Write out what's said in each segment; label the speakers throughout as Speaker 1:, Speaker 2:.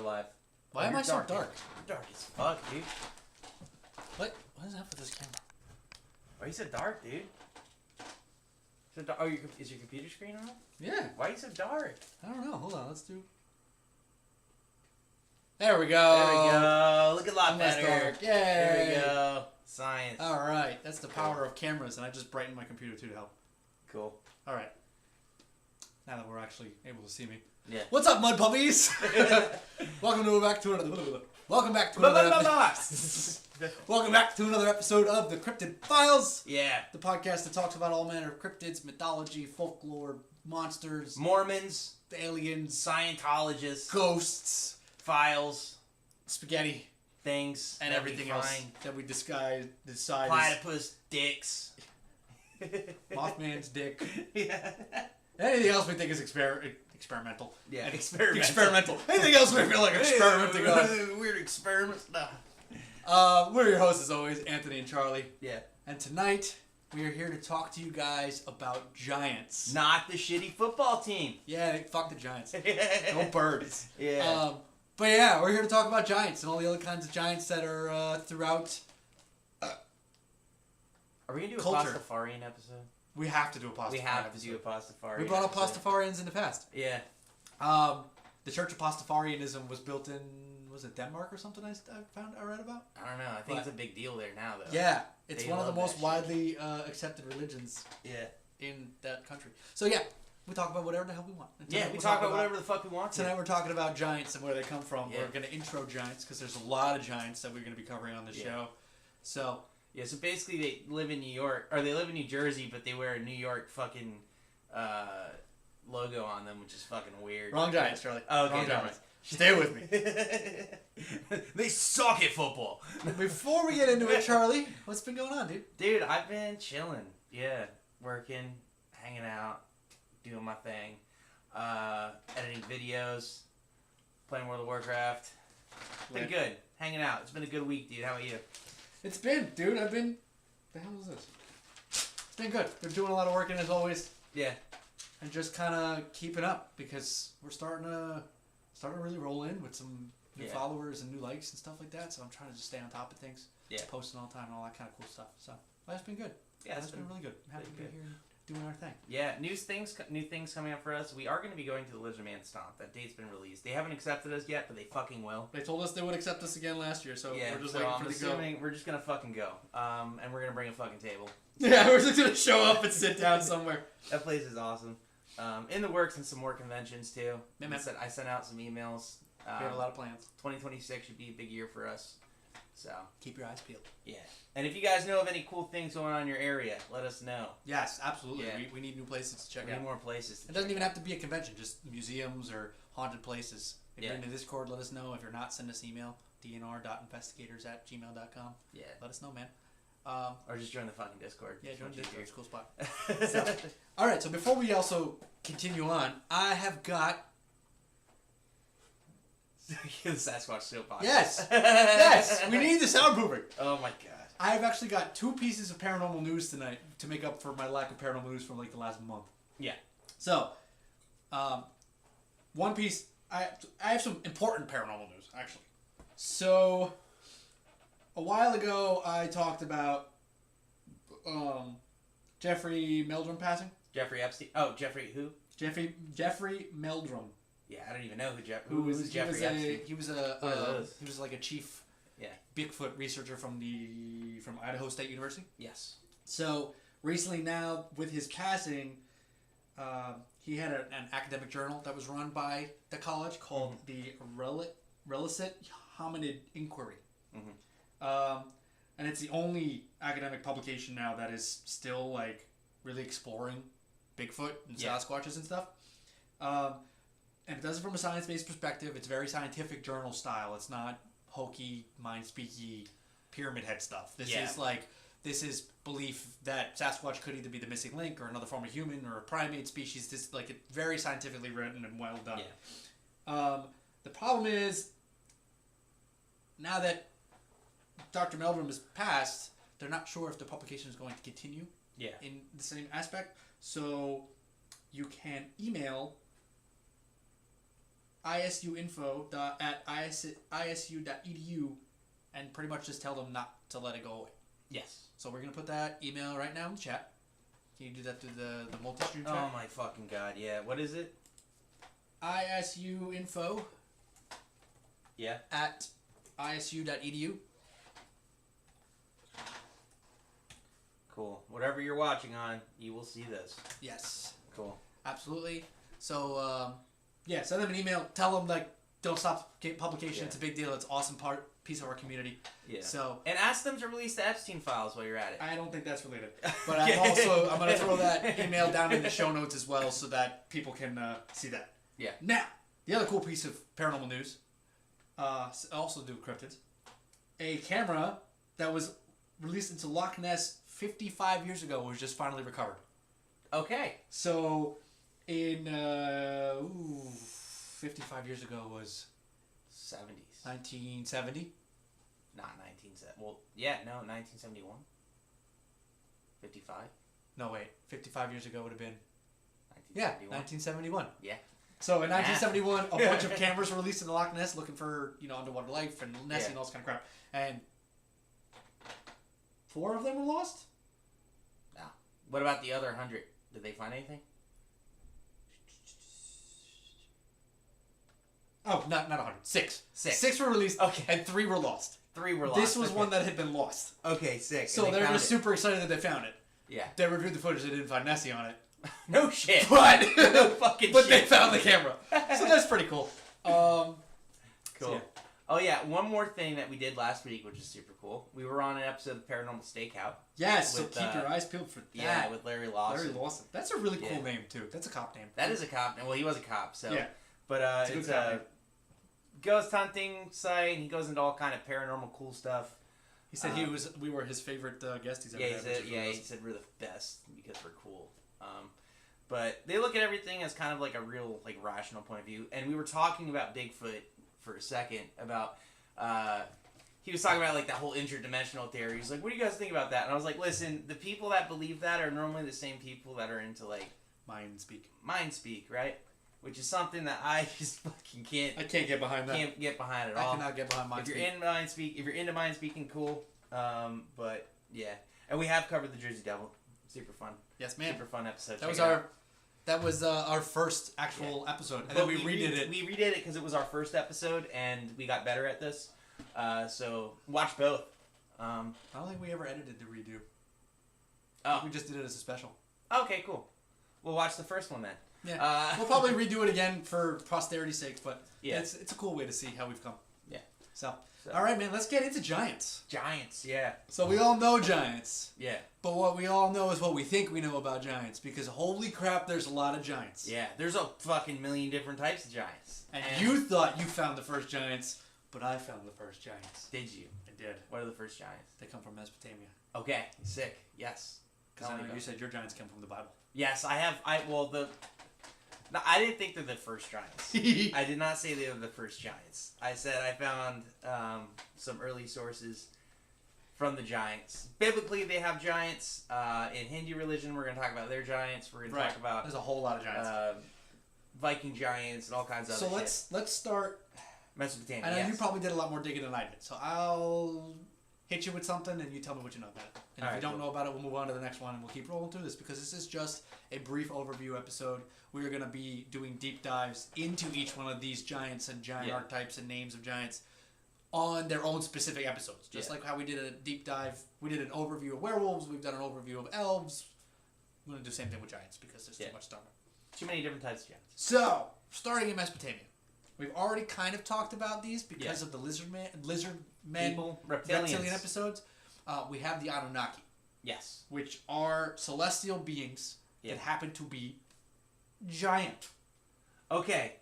Speaker 1: live.
Speaker 2: Why am I so dark?
Speaker 1: You're dark as fuck, dude.
Speaker 2: What is up with this camera?
Speaker 1: Why are you so dark, dude? Is your computer screen on?
Speaker 2: Yeah.
Speaker 1: Why are you so dark?
Speaker 2: I don't know. Hold on. Let's do... There we go.
Speaker 1: There we go. Look a lot better.
Speaker 2: Yay.
Speaker 1: There we go. Science.
Speaker 2: All right. That's the power of cameras, and I just brightened my computer too to help.
Speaker 1: Cool.
Speaker 2: All right. Now that we're actually able to see me.
Speaker 1: Yeah.
Speaker 2: What's up, Mudpuppies? Welcome back to another episode of the Cryptid Files.
Speaker 1: Yeah.
Speaker 2: The podcast that talks about all manner of cryptids, mythology, folklore, monsters,
Speaker 1: Mormons,
Speaker 2: aliens,
Speaker 1: Scientologists,
Speaker 2: ghosts,
Speaker 1: files,
Speaker 2: spaghetti,
Speaker 1: things,
Speaker 2: and everything else that we decide
Speaker 1: platypus dicks,
Speaker 2: Mothman's dick.
Speaker 1: Yeah.
Speaker 2: Anything else we think is experimental.
Speaker 1: Yeah,
Speaker 2: experimental. Anything else we feel like experimenting on.
Speaker 1: Weird experiments. Nah.
Speaker 2: We're your hosts as always, Anthony and Charlie.
Speaker 1: Yeah.
Speaker 2: And tonight, we are here to talk to you guys about giants.
Speaker 1: Not the shitty football team.
Speaker 2: Yeah, fuck the giants. No birds.
Speaker 1: Yeah.
Speaker 2: But yeah, we're here to talk about giants and all the other kinds of giants that are throughout.
Speaker 1: Are we gonna do a
Speaker 2: culture.
Speaker 1: Pastafarian episode?
Speaker 2: We have to do a Pastafarian.
Speaker 1: We have to
Speaker 2: episode.
Speaker 1: do a Pastafarian.
Speaker 2: We brought up
Speaker 1: episode.
Speaker 2: Pastafarians in the past.
Speaker 1: Yeah.
Speaker 2: The Church of Pastafarianism was built in, was it Denmark or something? I read about.
Speaker 1: I don't know. I think it's a big deal there now, though.
Speaker 2: Yeah, it's
Speaker 1: They
Speaker 2: one of the
Speaker 1: love
Speaker 2: most
Speaker 1: that
Speaker 2: widely accepted religions.
Speaker 1: Yeah.
Speaker 2: In that country. So yeah, we talk about whatever the hell we want. And
Speaker 1: Yeah,
Speaker 2: tonight
Speaker 1: we
Speaker 2: we'll
Speaker 1: talk about whatever the fuck we want.
Speaker 2: Tonight we're talking about giants and where they come from.
Speaker 1: Yeah.
Speaker 2: We're going to intro giants because there's a lot of giants that we're going to be covering on this show. So.
Speaker 1: Yeah, so basically they live in New York, or they live in New Jersey, but they wear a New York fucking logo on them, which is fucking weird.
Speaker 2: Wrong giants, Charlie.
Speaker 1: Oh, okay,
Speaker 2: wrong
Speaker 1: never
Speaker 2: giants. Stay with me.
Speaker 1: They suck at football.
Speaker 2: Before we get into it, Charlie, what's been going on, dude?
Speaker 1: Dude, I've been chilling. Yeah, working, hanging out, doing my thing, editing videos, playing World of Warcraft. Been good. Hanging out. It's been a good week, dude. How about you?
Speaker 2: It's been, dude. The hell is this? It's been good. Been doing a lot of working as always.
Speaker 1: Yeah.
Speaker 2: And just kind of keeping up because we're starting to really roll in with some new followers and new likes and stuff like that. So I'm trying to just stay on top of things. Yeah. Posting all the time and all that kind of cool stuff. So that's been good. Yeah, that's been really good. I'm happy to be here and doing our thing.
Speaker 1: Yeah, new things coming up for us. We are going to be going to the Lizard Man Stomp. That date's been released. They haven't accepted us yet, but they fucking will.
Speaker 2: They told us they would accept us again last year, so we're just waiting for the go.
Speaker 1: We're just going to fucking go. And we're going to bring a fucking table.
Speaker 2: Yeah, we're just going to show up and sit down somewhere.
Speaker 1: That place is awesome. In the works and some more conventions too. I sent out some emails.
Speaker 2: We have a lot of plans.
Speaker 1: 2026 should be a big year for us. So
Speaker 2: keep your eyes peeled.
Speaker 1: Yeah. And if you guys know of any cool things going on in your area, let us know.
Speaker 2: Yes, absolutely.
Speaker 1: Yeah.
Speaker 2: We need new places to check out.
Speaker 1: We need more places.
Speaker 2: It doesn't even have to be a convention, just museums or haunted places. If you're in the Discord, let us know. If you're not, send us email, dnr.investigators@gmail.com.
Speaker 1: Yeah.
Speaker 2: Let us know, man.
Speaker 1: Or just join the fucking Discord.
Speaker 2: Yeah, join the Discord. It's a cool spot. All right, so before we also continue on, I have got...
Speaker 1: The Sasquatch Soapbox.
Speaker 2: Yes! Yes! We need the soundproofing.
Speaker 1: Oh my god.
Speaker 2: I've actually got 2 pieces of paranormal news tonight to make up for my lack of paranormal news from like the last month.
Speaker 1: Yeah.
Speaker 2: So, one piece, I have some important paranormal news, actually. So, a while ago, I talked about Jeffrey Meldrum passing.
Speaker 1: Jeffrey Epstein. Oh, Jeffrey who?
Speaker 2: Jeffrey Meldrum.
Speaker 1: Yeah, I don't even know who was Jeffrey Epstein.
Speaker 2: He was like a chief Bigfoot researcher from Idaho State University.
Speaker 1: Yes. So
Speaker 2: recently now, with his passing, he had an academic journal that was run by the college called the Relicit Hominid Inquiry. Mm-hmm. And it's the only academic publication now that is still like really exploring Bigfoot and Sasquatches and stuff. And it does it from a science-based perspective. It's very scientific journal style. It's not hokey, mind-speaky, pyramid head stuff. This is belief that Sasquatch could either be the missing link or another form of human or a primate species. This it's very scientifically written and well done. Yeah. The problem is now that Dr. Meldrum has passed, they're not sure if the publication is going to continue in the same aspect. So you can email isuinfo@isu.edu and pretty much just tell them not to let it go away.
Speaker 1: Yes.
Speaker 2: So we're going to put that email right now in the chat. Can you do that through the multi-stream chat?
Speaker 1: Oh my fucking god, yeah. What is it?
Speaker 2: isuinfo
Speaker 1: Yeah.
Speaker 2: at isu.edu.
Speaker 1: Cool. Whatever you're watching on, you will see this.
Speaker 2: Yes.
Speaker 1: Cool.
Speaker 2: Absolutely. So, yeah, send them an email. Tell them, like, don't stop publication.
Speaker 1: Yeah.
Speaker 2: It's a big deal. It's an awesome piece of our community.
Speaker 1: Yeah.
Speaker 2: So,
Speaker 1: and ask them to release the Epstein files while you're at it.
Speaker 2: I don't think that's related. But I'm going to throw that email down in the show notes as well so that people can see that.
Speaker 1: Yeah.
Speaker 2: Now, the other cool piece of paranormal news, also do with cryptids, a camera that was released into Loch Ness 55 years ago was just finally recovered.
Speaker 1: Okay.
Speaker 2: So, in 55 years ago was
Speaker 1: 70s.
Speaker 2: 1970.
Speaker 1: Not 1970. Well, yeah, no, 1971. 55.
Speaker 2: No, wait. 55 years ago would have been
Speaker 1: 1971.
Speaker 2: 1971.
Speaker 1: Yeah.
Speaker 2: So in 1971, a bunch of cameras were released in the Loch Ness looking for, underwater life and Nessie and all this kind of crap. And 4 of them were lost?
Speaker 1: No. What about the other 100? Did they find anything?
Speaker 2: Oh, not 100. 6.
Speaker 1: 6.
Speaker 2: 6 were released,
Speaker 1: Okay.
Speaker 2: and 3 were lost.
Speaker 1: 3 were lost.
Speaker 2: This was one that had been lost.
Speaker 1: Okay, 6.
Speaker 2: So they were just super excited that they found it.
Speaker 1: Yeah.
Speaker 2: They reviewed the footage, they didn't find Nessie on it.
Speaker 1: No shit.
Speaker 2: But,
Speaker 1: no fucking
Speaker 2: but
Speaker 1: shit.
Speaker 2: they found the camera. So that's pretty cool.
Speaker 1: Cool.
Speaker 2: So yeah.
Speaker 1: Oh yeah, one more thing that we did last week, which is super cool. We were on an episode of Paranormal Stakeout.
Speaker 2: Yes,
Speaker 1: with,
Speaker 2: so keep your eyes peeled for that.
Speaker 1: Yeah, with Larry Lawson.
Speaker 2: Larry Lawson. That's a really cool name, too. That's a cop name.
Speaker 1: That is a cop. Well, he was a cop, so.
Speaker 2: Yeah.
Speaker 1: But
Speaker 2: it's
Speaker 1: it's
Speaker 2: a
Speaker 1: a ghost hunting site, and he goes into all kind of paranormal cool stuff.
Speaker 2: He said we were his favorite guest he's ever had.
Speaker 1: He said we're the best because we're cool. But they look at everything as kind of like a real, like, rational point of view. And we were talking about Bigfoot for a second, about, he was talking about, like, that whole interdimensional theory. He's like, what do you guys think about that? And I was like, listen, the people that believe that are normally the same people that are into, like...
Speaker 2: Mind speak,
Speaker 1: right? Which is something that I just fucking can't...
Speaker 2: I can't get behind that.
Speaker 1: Can't get behind at all.
Speaker 2: I cannot get behind mind speak.
Speaker 1: If you're into mind speaking, cool. But, yeah. And we have covered the Jersey Devil. Super fun.
Speaker 2: Yes, man.
Speaker 1: Super fun episode.
Speaker 2: That was our first actual episode, and then we redid it.
Speaker 1: We redid it because it was our first episode, and we got better at this. So watch both.
Speaker 2: I don't think we ever edited the redo.
Speaker 1: Oh,
Speaker 2: we just did it as a special.
Speaker 1: Okay, cool. We'll watch the first one then.
Speaker 2: Yeah, we'll probably redo it again for posterity's sake, but
Speaker 1: yeah,
Speaker 2: it's a cool way to see how we've come.
Speaker 1: Yeah.
Speaker 2: So, all right, man, let's get into giants.
Speaker 1: Giants, yeah.
Speaker 2: So we all know giants.
Speaker 1: Yeah.
Speaker 2: But what we all know is what we think we know about giants, because holy crap, there's a lot of giants.
Speaker 1: Yeah, there's a fucking million different types of giants.
Speaker 2: And you thought you found the first giants, but I found the first giants.
Speaker 1: Did you?
Speaker 2: I did.
Speaker 1: What are the first giants?
Speaker 2: They come from Mesopotamia.
Speaker 1: Okay, sick. Yes.
Speaker 2: Because I know you said your giants come from the Bible.
Speaker 1: Yes, I have. No, I didn't think they're the first giants. I did not say they were the first giants. I said I found some early sources from the giants. Biblically, they have giants. In Hindu religion, we're going to talk about their giants. We're going to talk about...
Speaker 2: There's a whole lot of giants.
Speaker 1: Viking giants and all kinds of other shit.
Speaker 2: let's start...
Speaker 1: Mesopotamia,
Speaker 2: I know you probably did a lot more digging than I did, so I'll hit you with something and you tell me what you know about it. And if you don't know about it, we'll move on to the next one and we'll keep rolling through this, because this is just a brief overview episode. We are going to be doing deep dives into each one of these giants and giant archetypes and names of giants on their own specific episodes. Just like how we did a deep dive, we did an overview of werewolves, we've done an overview of elves. We're going to do the same thing with giants because there's too much stuff.
Speaker 1: Too many different types of giants.
Speaker 2: So, starting in Mesopotamia. We've already kind of talked about these because of the lizard men, reptilian episodes. We have the Anunnaki.
Speaker 1: Yes.
Speaker 2: Which are celestial beings that happen to be giant.
Speaker 1: Okay.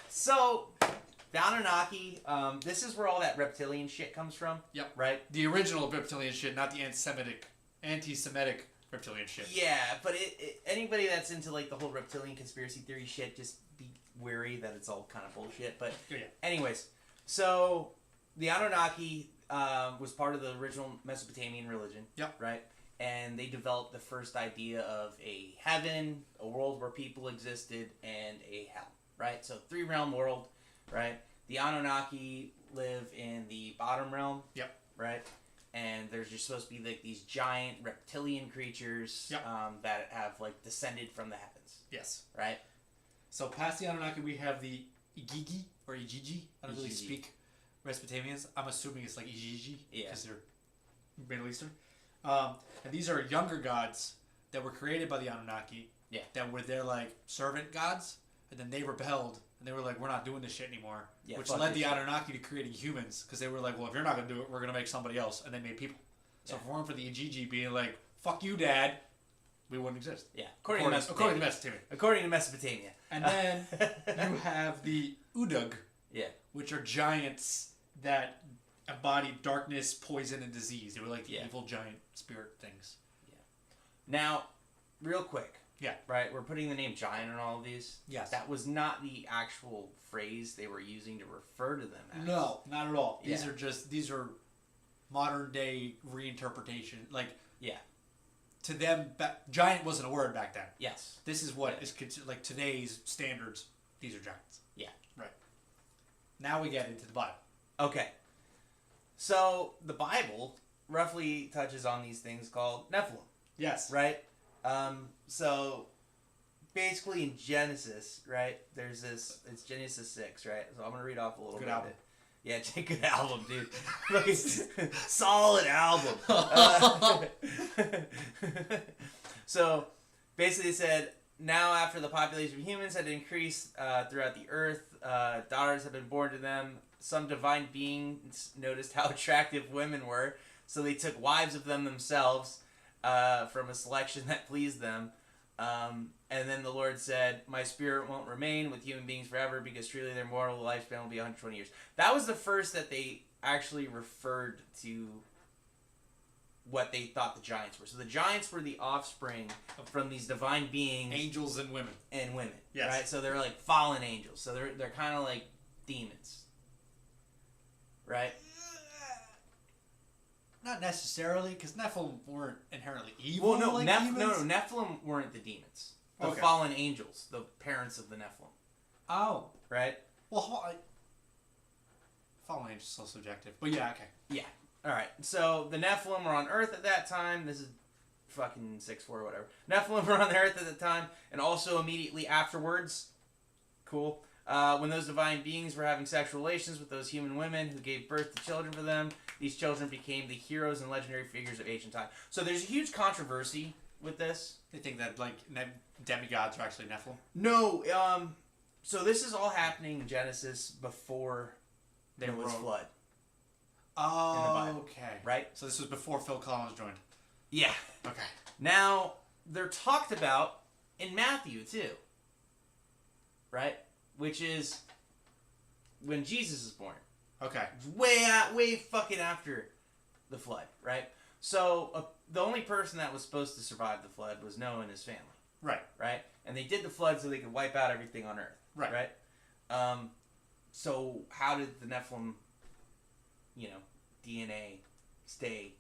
Speaker 1: So, the Anunnaki, this is where all that reptilian shit comes from.
Speaker 2: Yep.
Speaker 1: Right?
Speaker 2: The original reptilian shit, not the anti-Semitic reptilian shit.
Speaker 1: Yeah, but anybody that's into like the whole reptilian conspiracy theory shit, just be wary that it's all kind of bullshit. But anyways, so the Anunnaki was part of the original Mesopotamian religion.
Speaker 2: Yep.
Speaker 1: Right? And they developed the first idea of a heaven, a world where people existed, and a hell. right? So 3-realm world, right? The Anunnaki live in the bottom realm.
Speaker 2: Yep.
Speaker 1: Right? And there's just supposed to be like these giant reptilian creatures
Speaker 2: Yep.
Speaker 1: that have like descended from the heavens.
Speaker 2: Yes.
Speaker 1: Right?
Speaker 2: So past the Anunnaki, we have the Igigi or Igigi. I don't really
Speaker 1: Igigi.
Speaker 2: speak Mesopotamians. I'm assuming it's like Igigi because they're Middle Eastern. And these are younger gods that were created by the Anunnaki.
Speaker 1: Yeah.
Speaker 2: That were their like servant gods, and then they rebelled and they were like, "We're not doing this shit anymore,"
Speaker 1: Yeah,
Speaker 2: which
Speaker 1: fuck
Speaker 2: led
Speaker 1: this
Speaker 2: the
Speaker 1: shit.
Speaker 2: Anunnaki to creating humans because they were like, "Well, if you're not gonna do it, we're gonna make somebody else," and they made people. So if it weren't for the Igigi being like, "Fuck you, Dad," we wouldn't exist.
Speaker 1: Yeah.
Speaker 2: According to Mesopotamia.
Speaker 1: According to Mesopotamia.
Speaker 2: And then you have the Udug,
Speaker 1: Yeah.
Speaker 2: which are giants that embody darkness, poison, and disease. They were like the
Speaker 1: Yeah.
Speaker 2: evil giant spirit things.
Speaker 1: Now, real quick.
Speaker 2: Yeah.
Speaker 1: Right? We're putting the name giant on all of these.
Speaker 2: Yes.
Speaker 1: That was not the actual phrase they were using to refer to them as.
Speaker 2: No, not at all.
Speaker 1: Yeah.
Speaker 2: These are modern day reinterpretation. Like,
Speaker 1: Yeah.
Speaker 2: to them, giant wasn't a word back then.
Speaker 1: Yes.
Speaker 2: This is what is considered, like today's standards. These are giants.
Speaker 1: Yeah.
Speaker 2: Right. Now we get into the Bible.
Speaker 1: Okay. So, the Bible roughly touches on these things called Nephilim.
Speaker 2: Yes.
Speaker 1: Right? So basically in Genesis, right, there's this, it's Genesis 6, right? So I'm going to read off a little
Speaker 2: Good
Speaker 1: bit
Speaker 2: album.
Speaker 1: of it. Yeah, it's a good album, dude. Fucking solid album. So basically it said, now after the population of humans had increased throughout the earth, daughters had been born to them. Some divine beings noticed how attractive women were, so they took wives of them themselves. From a selection that pleased them. And then the Lord said, my spirit won't remain with human beings forever because truly their mortal lifespan will be 120 years. That was the first that they actually referred to what they thought the giants were. So the giants were the offspring from these divine beings.
Speaker 2: Angels and women.
Speaker 1: And women.
Speaker 2: Yes.
Speaker 1: Right? So they're like fallen angels. So they're kind of like demons. Right?
Speaker 2: Not necessarily, because Nephilim weren't inherently evil.
Speaker 1: Well, no,
Speaker 2: like
Speaker 1: Nephilim weren't the demons. The fallen angels, the parents of the Nephilim.
Speaker 2: Oh.
Speaker 1: Right?
Speaker 2: Well, fallen angels is so subjective. But yeah, okay.
Speaker 1: Yeah. Alright, so the Nephilim were on Earth at that time. This is fucking 6-4 or whatever. Nephilim were on the Earth at the time, and also immediately afterwards. Cool. When those divine beings were having sexual relations with those human women who gave birth to children for them, these children became the heroes and legendary figures of ancient time. So there's a huge controversy with this.
Speaker 2: They think that, like, demigods are actually Nephilim?
Speaker 1: No, so this is all happening in Genesis before there was flood.
Speaker 2: Oh,
Speaker 1: in the Bible,
Speaker 2: okay.
Speaker 1: Right?
Speaker 2: So this was before Phil Collins joined?
Speaker 1: Yeah.
Speaker 2: Okay.
Speaker 1: Now, they're talked about in Matthew, too. Right? Which is when Jesus is born.
Speaker 2: Okay.
Speaker 1: Way fucking after the flood, right? So the only person that was supposed to survive the flood was Noah and his family.
Speaker 2: Right.
Speaker 1: Right? And they did the flood so they could wipe out everything on Earth.
Speaker 2: Right.
Speaker 1: Right? So how did the Nephilim, DNA stay?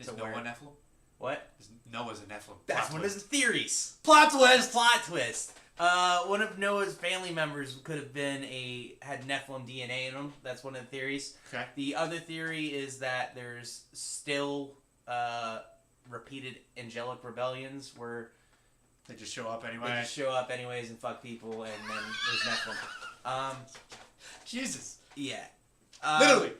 Speaker 2: Is Noah a Nephilim?
Speaker 1: What?
Speaker 2: Noah's a Nephilim.
Speaker 1: That's one of the theories.
Speaker 2: Plot twist!
Speaker 1: Plot twist. One of Noah's family members could have had Nephilim DNA in them. That's one of the theories.
Speaker 2: Okay.
Speaker 1: The other theory is that there's still repeated angelic rebellions where
Speaker 2: they just show up anyway.
Speaker 1: They just show up anyways and fuck people, and then there's Nephilim.
Speaker 2: Jesus.
Speaker 1: Yeah.
Speaker 2: Literally.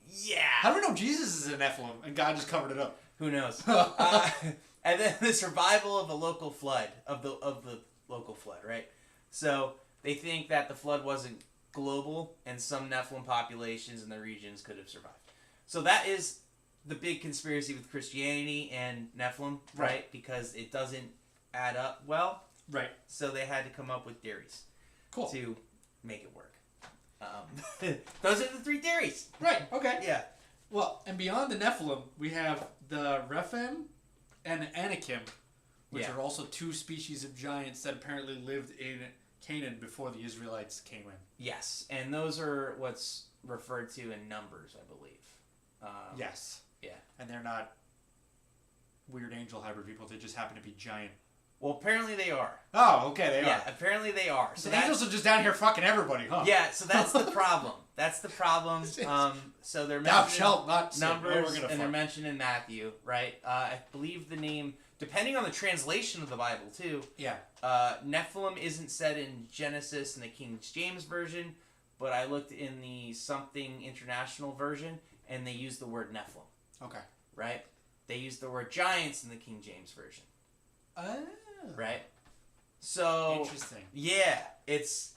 Speaker 1: Yeah.
Speaker 2: How do we know Jesus is a Nephilim and God just covered it up?
Speaker 1: Who knows? And then the survival of a local flood, of the local flood, right? So they think that the flood wasn't global and some Nephilim populations in the regions could have survived. So that is the big conspiracy with Christianity and Nephilim, right? Because it doesn't add up well.
Speaker 2: Right.
Speaker 1: So they had to come up with theories.
Speaker 2: Cool.
Speaker 1: To make it work. Those are the three theories.
Speaker 2: Right, okay.
Speaker 1: Yeah.
Speaker 2: Well, and beyond the Nephilim, we have the Rephaim and the Anakim, which are also two species of giants that apparently lived in Canaan before the Israelites came in.
Speaker 1: Yes, and those are what's referred to in Numbers, I believe.
Speaker 2: Yes.
Speaker 1: Yeah.
Speaker 2: And they're not weird angel hybrid people. They just happen to be giant
Speaker 1: Well, apparently they are.
Speaker 2: Oh, okay, they
Speaker 1: Yeah,
Speaker 2: are.
Speaker 1: apparently they are.
Speaker 2: So the angels are just down here fucking everybody, huh?
Speaker 1: Yeah, so that's the problem. That's the problem. So they're
Speaker 2: Thou
Speaker 1: mentioned
Speaker 2: shalt not sin.
Speaker 1: numbers, and they're mentioned in Matthew, right? I believe the name, depending on the translation of the Bible, too.
Speaker 2: Yeah.
Speaker 1: Nephilim isn't said in Genesis in the King James Version, but I looked in the Something International Version, and they use the word Nephilim.
Speaker 2: Okay.
Speaker 1: Right? They use the word giants in the King James Version.
Speaker 2: Oh.
Speaker 1: Right? So...
Speaker 2: Interesting.
Speaker 1: Yeah, it's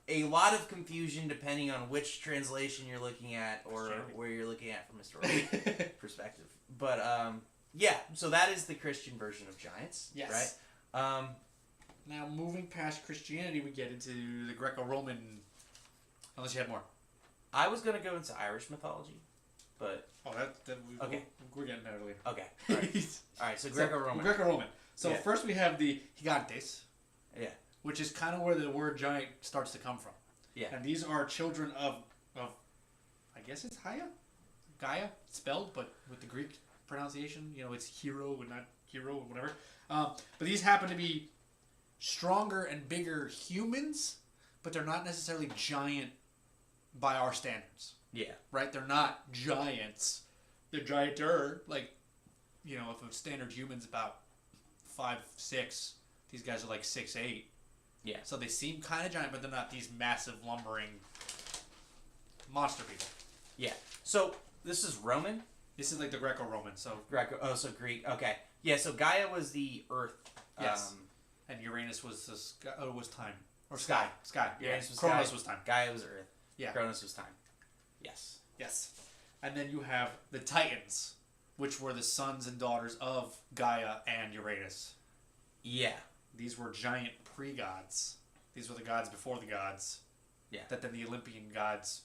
Speaker 1: a lot of confusion depending on which translation you're looking at or where you're looking at from a historical perspective. But, yeah, so that is the Christian version of giants.
Speaker 2: Yes.
Speaker 1: Right?
Speaker 2: Now, moving past Christianity, we get into the Greco-Roman... Unless you had more.
Speaker 1: I was going to go into Irish mythology, but...
Speaker 2: Oh,
Speaker 1: okay.
Speaker 2: We're getting there later.
Speaker 1: Okay. All right, so Greco-Roman.
Speaker 2: Greco-Roman. So first we have the Gigantes.
Speaker 1: Yeah.
Speaker 2: Which is kind of where the word giant starts to come from.
Speaker 1: Yeah.
Speaker 2: And these are children of I guess it's Gaia, spelled, but with the Greek pronunciation. You know, it's hero and not hero or whatever. But these happen to be stronger and bigger humans, but they're not necessarily giant by our standards.
Speaker 1: Yeah.
Speaker 2: Right? They're not giants. They're gianter. Like, you know, if a standard human's about 5'6", these guys are like 6'8".
Speaker 1: Yeah.
Speaker 2: So they seem kind of giant, but they're not these massive, lumbering monster people.
Speaker 1: Yeah. So this is Roman?
Speaker 2: This is like the Greco-Roman. So
Speaker 1: so Greek. Okay. Yeah, so Gaia was the earth.
Speaker 2: Yes. And Uranus was the sky, was time. Or
Speaker 1: Sky.
Speaker 2: Sky.
Speaker 1: Uranus was
Speaker 2: Kronos
Speaker 1: sky.
Speaker 2: was time.
Speaker 1: Gaia was earth.
Speaker 2: Yeah.
Speaker 1: Kronos was time. Yes.
Speaker 2: Yes. And then you have the Titans, which were the sons and daughters of Gaia and Uranus.
Speaker 1: Yeah.
Speaker 2: These were giant pre-gods. These were the gods before the gods.
Speaker 1: Yeah.
Speaker 2: That then the Olympian gods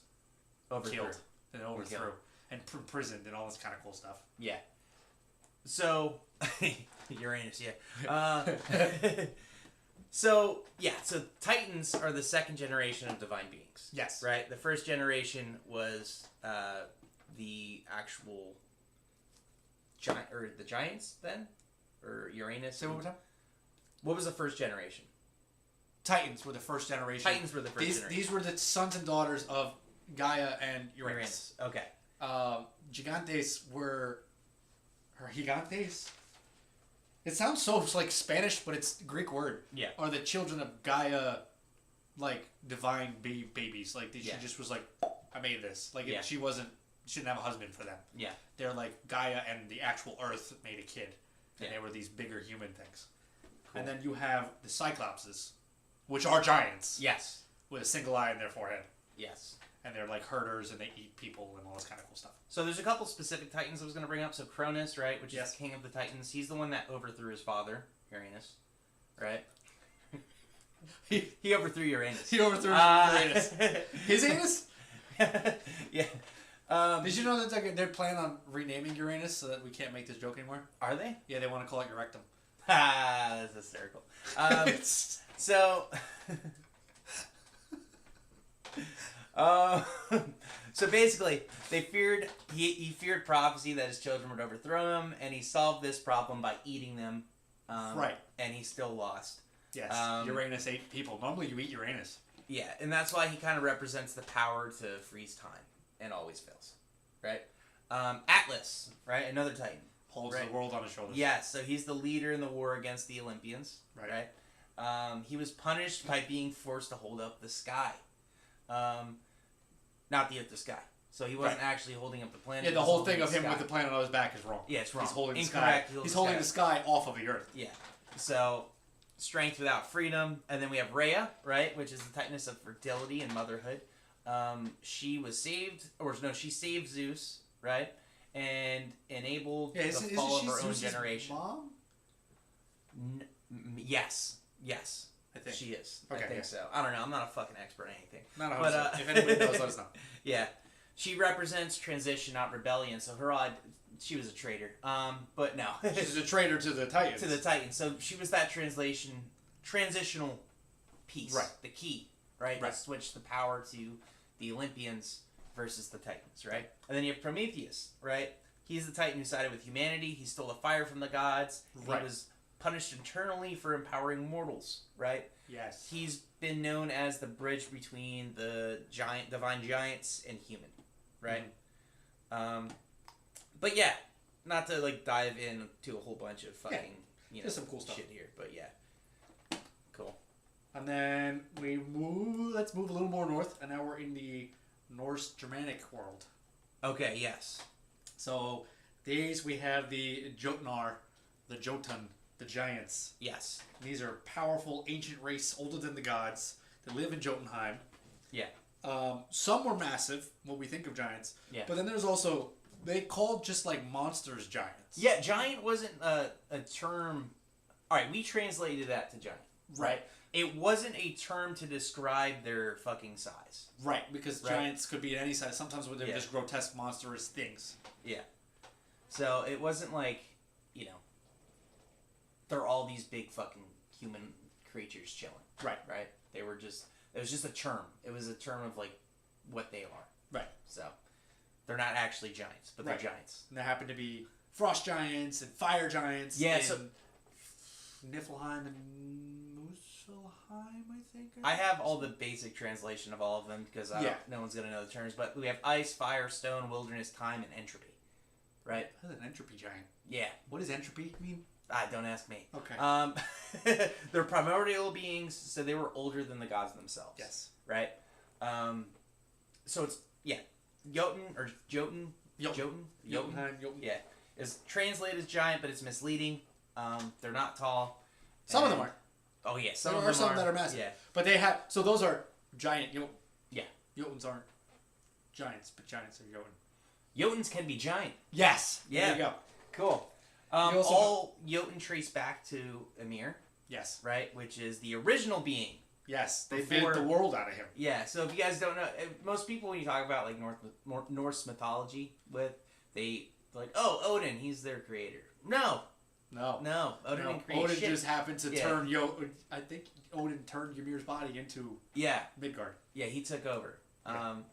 Speaker 2: killed and overthrew and imprisoned and all this kind of cool stuff.
Speaker 1: Yeah. So, Uranus, yeah. So Titans are the second generation of divine beings.
Speaker 2: Yes.
Speaker 1: Right? The first generation was the actual giant, or the giants then? Or Uranus?
Speaker 2: Say one more time.
Speaker 1: What was the first generation?
Speaker 2: Titans were the first generation.
Speaker 1: Titans were the first generation.
Speaker 2: These were the sons and daughters of Gaia and Uranus.
Speaker 1: Okay.
Speaker 2: Gigantes were... Or Gigantes? It sounds so like Spanish, but it's a Greek word.
Speaker 1: Yeah.
Speaker 2: Are the children of Gaia, like, divine babies. Like, she just was like, I made this. Like, she didn't have a husband for them.
Speaker 1: Yeah.
Speaker 2: They're like, Gaia and the actual Earth made a kid. And they were these bigger human things. Cool. And then you have the Cyclopses, which are giants.
Speaker 1: Yes.
Speaker 2: With a single eye in their forehead.
Speaker 1: Yes. And
Speaker 2: they're like herders and they eat people and all this kind of cool stuff.
Speaker 1: So there's a couple specific Titans I was going to bring up. So Cronus, right, which is the king of the Titans. He's the one that overthrew his father, Uranus, right? he overthrew Uranus.
Speaker 2: He overthrew Uranus. His anus?
Speaker 1: Yeah.
Speaker 2: Did you know that they're planning on renaming Uranus so that we can't make this joke anymore?
Speaker 1: Are they?
Speaker 2: Yeah, they want to call it Urectum.
Speaker 1: Ah, that's hysterical. So... So basically, he feared prophecy that his children would overthrow him, and he solved this problem by eating them.
Speaker 2: Right.
Speaker 1: And he still lost.
Speaker 2: Yes. Uranus ate people. Normally you eat Uranus.
Speaker 1: Yeah, and that's why he kind of represents the power to freeze time and always fails. Right? Atlas, right? Another Titan.
Speaker 2: Holds the world on his shoulders.
Speaker 1: Yes, so he's the leader in the war against the Olympians.
Speaker 2: Right.
Speaker 1: He was punished by being forced to hold up the sky. Not the sky. So he wasn't actually holding up the planet.
Speaker 2: Yeah, the whole thing of him with the planet on his back is wrong.
Speaker 1: Yeah, it's wrong.
Speaker 2: He's holding
Speaker 1: Incorrect.
Speaker 2: the sky. He's holding the sky off of the earth.
Speaker 1: Yeah. So, strength without freedom. And then we have Rhea, right? Which is the Titaness of fertility and motherhood. She was saved, she saved Zeus, right? And enabled the fall of her own generation.
Speaker 2: Mom?
Speaker 1: Yes.
Speaker 2: I think
Speaker 1: she is.
Speaker 2: Okay,
Speaker 1: I think so. I don't know. I'm not a fucking expert on anything.
Speaker 2: Not 100%. If anybody knows, let us know.
Speaker 1: Yeah. She represents transition, not rebellion. So she was a traitor. But no.
Speaker 2: She's a traitor to the Titans.
Speaker 1: To the Titans. So she was that transitional piece.
Speaker 2: Right.
Speaker 1: The key, right? To switch the power to the Olympians versus the Titans, right? And then you have Prometheus, right? He's the Titan who sided with humanity. He stole the fire from the gods. He was punished eternally for empowering mortals, right?
Speaker 2: Yes.
Speaker 1: He's been known as the bridge between the divine giants and human, right? But yeah, not to like dive into a whole bunch of fucking
Speaker 2: There's some cool stuff
Speaker 1: shit here, but yeah, cool.
Speaker 2: And then let's move a little more north, and now we're in the Norse Germanic world.
Speaker 1: Okay, yes.
Speaker 2: So these we have the Jotnar, the Jotun, the giants.
Speaker 1: Yes.
Speaker 2: These are powerful ancient race older than the gods that live in Jotunheim.
Speaker 1: Yeah.
Speaker 2: Some were massive, what we think of giants.
Speaker 1: Yeah.
Speaker 2: But then there's also, they called just like monsters giants.
Speaker 1: Yeah, giant wasn't a term. All right, we translated that to giant. Right. It wasn't a term to describe their fucking size.
Speaker 2: Right, because giants could be any size. Sometimes they're just grotesque, monstrous things.
Speaker 1: Yeah. So it wasn't like, they're all these big fucking human creatures chilling.
Speaker 2: Right.
Speaker 1: Right? They were just, it was just a term. It was a term of like what they are.
Speaker 2: Right.
Speaker 1: So they're not actually giants, but they're giants.
Speaker 2: And there happen to be frost giants and fire giants.
Speaker 1: Yeah,
Speaker 2: so Niflheim and Muspelheim, I think.
Speaker 1: I have all the basic translation of all of them because no one's going to know the terms. But we have ice, fire, stone, wilderness, time, and entropy. Right?
Speaker 2: That's an entropy giant.
Speaker 1: Yeah.
Speaker 2: What does entropy mean?
Speaker 1: Don't ask me.
Speaker 2: Okay.
Speaker 1: They're primordial beings, so they were older than the gods themselves.
Speaker 2: Yes.
Speaker 1: Right? So it's, Jotun, or Jotun?
Speaker 2: Jotun.
Speaker 1: Yeah. Is translated as giant, but it's misleading. They're not tall.
Speaker 2: Some of them are.
Speaker 1: Oh, yeah.
Speaker 2: There are some that are massive. Yeah. But they have, so those are giant Jotun.
Speaker 1: Yeah.
Speaker 2: Jotuns aren't giants, but giants are Jotun.
Speaker 1: Jotuns can be giant.
Speaker 2: Yes.
Speaker 1: Yeah.
Speaker 2: There you go.
Speaker 1: Cool. All Jotun trace back to Ymir.
Speaker 2: Yes.
Speaker 1: Right? Which is the original being.
Speaker 2: Yes. They built the world out of him.
Speaker 1: Yeah. So if you guys don't know, most people when you talk about like Norse mythology, they're like, oh, Odin, he's their creator. No. Odin didn't create
Speaker 2: Odin
Speaker 1: shit.
Speaker 2: just happened to turn I think Odin turned Ymir's body into Midgard.
Speaker 1: Yeah, he took over.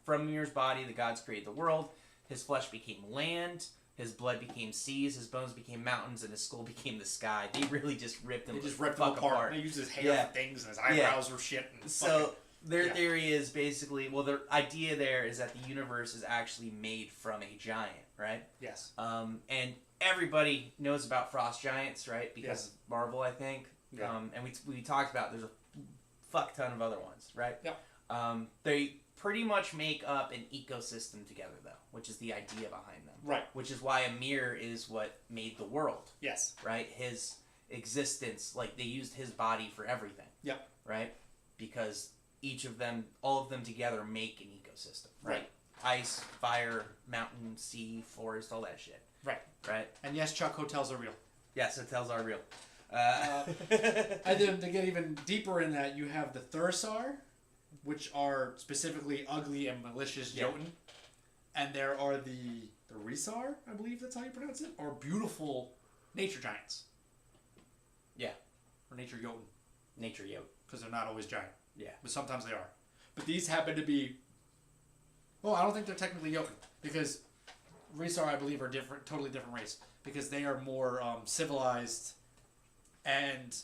Speaker 1: From Ymir's body, the gods created the world. His flesh became land. His blood became seas. His bones became mountains, and his skull became the sky. They really just ripped him. Apart.
Speaker 2: They used his hair for things, and his eyebrows were shit. And
Speaker 1: so their theory is basically, their idea there is that the universe is actually made from a giant, right?
Speaker 2: Yes.
Speaker 1: And everybody knows about frost giants, right? Because of Marvel, I think.
Speaker 2: Yeah.
Speaker 1: And we talked about there's a fuck ton of other ones, right?
Speaker 2: Yeah.
Speaker 1: They pretty much make up an ecosystem together, though, which is the idea behind them.
Speaker 2: Right.
Speaker 1: Which is why Ymir is what made the world.
Speaker 2: Yes.
Speaker 1: Right? His existence, like, they used his body for everything.
Speaker 2: Yep.
Speaker 1: Right? Because all of them together make an ecosystem. Right? Ice, fire, mountain, sea, forest, all that shit.
Speaker 2: Right.
Speaker 1: Right?
Speaker 2: And yes, Chuck, hotels are real.
Speaker 1: Yes, hotels are real.
Speaker 2: And then to get even deeper in that, you have the Thursar, which are specifically ugly and malicious Jotun. And there are the Risar, I believe that's how you pronounce it, or beautiful nature giants.
Speaker 1: Yeah.
Speaker 2: Or nature Jotun.
Speaker 1: Nature Jotun.
Speaker 2: Because they're not always giant.
Speaker 1: Yeah.
Speaker 2: But sometimes they are. But these happen to be... Well, I don't think they're technically Jotun. Because Risar, I believe, are totally different race. Because they are more civilized and...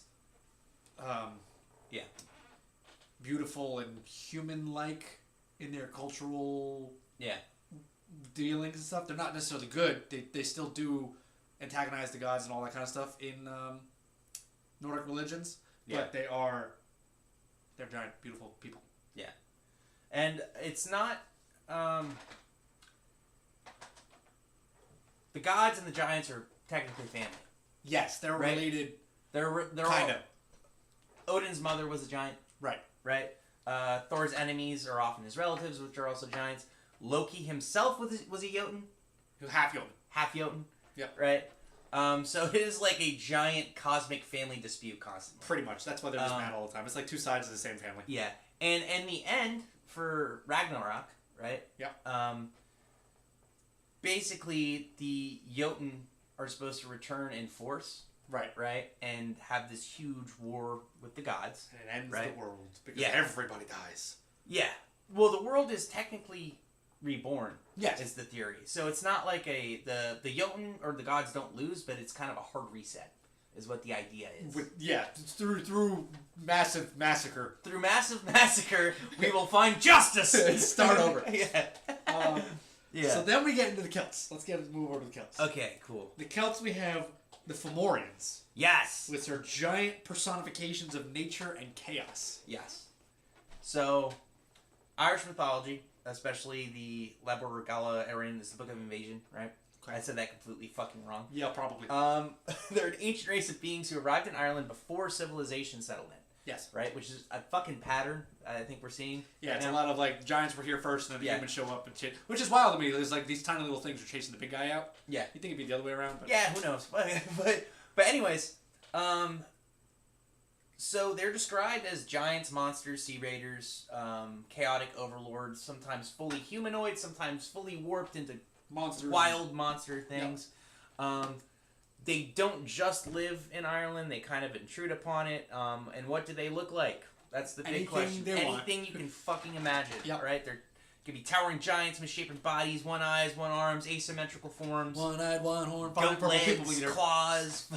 Speaker 2: beautiful and human-like in their cultural...
Speaker 1: Yeah.
Speaker 2: dealings and stuff. They're not necessarily good. They still do antagonize the gods and all that kind of stuff in Nordic religions. But they're giant, beautiful people.
Speaker 1: Yeah. And it's not... the gods and the giants are technically family.
Speaker 2: Yes, they're related.
Speaker 1: They're
Speaker 2: kind of.
Speaker 1: Odin's mother was a giant. Right? Thor's enemies are often his relatives, which are also giants. Loki himself was a Jotun.
Speaker 2: Half Jotun.
Speaker 1: Half Jotun.
Speaker 2: Yep.
Speaker 1: Right? So it is like a giant cosmic family dispute constantly.
Speaker 2: Pretty much. That's why they're just mad all the time. It's like two sides of the same family.
Speaker 1: Yeah. And in the end, for Ragnarok, right?
Speaker 2: Yep.
Speaker 1: Basically, the Jotun are supposed to return in force. Right? And have this huge war with the gods.
Speaker 2: And it ends the world. Because everybody dies.
Speaker 1: Yeah. Well, the world is technically reborn.
Speaker 2: Yes.
Speaker 1: Is the theory. So it's not like the Jotun or the gods don't lose, but it's kind of a hard reset. is what the idea is.
Speaker 2: Through massive massacre.
Speaker 1: Through massive massacre, we will find justice.
Speaker 2: Start over.
Speaker 1: Yeah. Yeah.
Speaker 2: So then we get into the Celts. Let's move over to the Celts.
Speaker 1: Okay, cool.
Speaker 2: The Celts, we have the Fomorians.
Speaker 1: Yes.
Speaker 2: Which are giant personifications of nature and chaos.
Speaker 1: Yes. So, Irish mythology, especially the Leber Regala Erin, is the Book of Invasion, right? Okay. I said that completely fucking wrong.
Speaker 2: Yeah, probably.
Speaker 1: They're an ancient race of beings who arrived in Ireland before civilization settled in.
Speaker 2: Yes.
Speaker 1: Right? Which is a fucking pattern I think we're seeing.
Speaker 2: Yeah, it's a lot of like giants were here first and then the humans show up and shit. Which is wild to me. There's like these tiny little things are chasing the big guy out.
Speaker 1: Yeah.
Speaker 2: You think it'd be the other way around? But...
Speaker 1: Yeah, who knows? But anyways, so they're described as giants, monsters, sea raiders, chaotic overlords, sometimes fully humanoid, sometimes fully warped into
Speaker 2: monsters,
Speaker 1: wild monster things. Yep. They don't just live in Ireland, they kind of intrude upon it. And what do they look like? That's the big question. Anything you can fucking imagine, right? They're could be towering giants, misshapen bodies, one eyes, one arms, asymmetrical forms.
Speaker 2: One-eyed, one horn,
Speaker 1: goat legs, claws,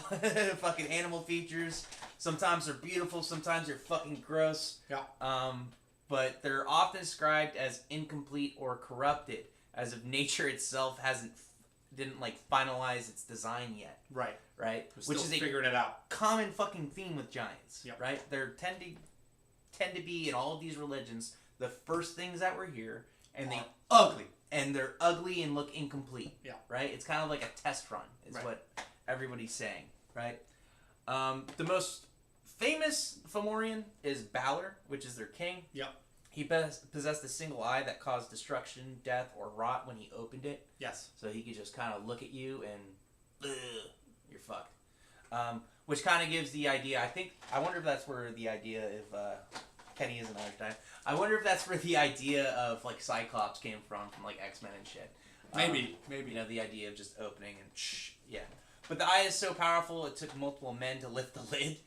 Speaker 1: fucking animal features. Sometimes they're beautiful, sometimes they're fucking gross.
Speaker 2: Yeah.
Speaker 1: But they're often described as incomplete or corrupted, as if nature itself didn't like finalize its design yet.
Speaker 2: Right.
Speaker 1: Right.
Speaker 2: Which is figuring it out.
Speaker 1: Common fucking theme with giants. Yep. Right. They tend to be in all of these religions the first things that were here, and they ugly, and they're ugly and look incomplete. Yeah. Right. It's kind of like a test run. Is what everybody's saying. Right. The most famous Fomorian is Balor, which is their king.
Speaker 2: Yep.
Speaker 1: He possessed a single eye that caused destruction, death, or rot when he opened it.
Speaker 2: Yes. So
Speaker 1: he could just kind of look at you and you're fucked. Which kind of gives the idea, I wonder if that's where the idea of, Kenny is another time. I wonder if that's where the idea of, like, Cyclops came from like, X-Men and shit.
Speaker 2: Maybe.
Speaker 1: You know, the idea of just opening and yeah. But the eye is so powerful, it took multiple men to lift the lid.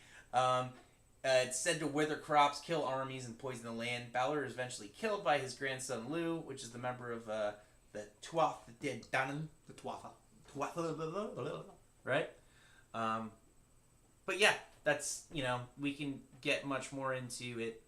Speaker 1: It's said to wither crops, kill armies, and poison the land. Balor is eventually killed by his grandson Lugh, which is the member of the Tuatha De Danann.
Speaker 2: The Tuatha.
Speaker 1: Right? But yeah, that's, we can get much more into it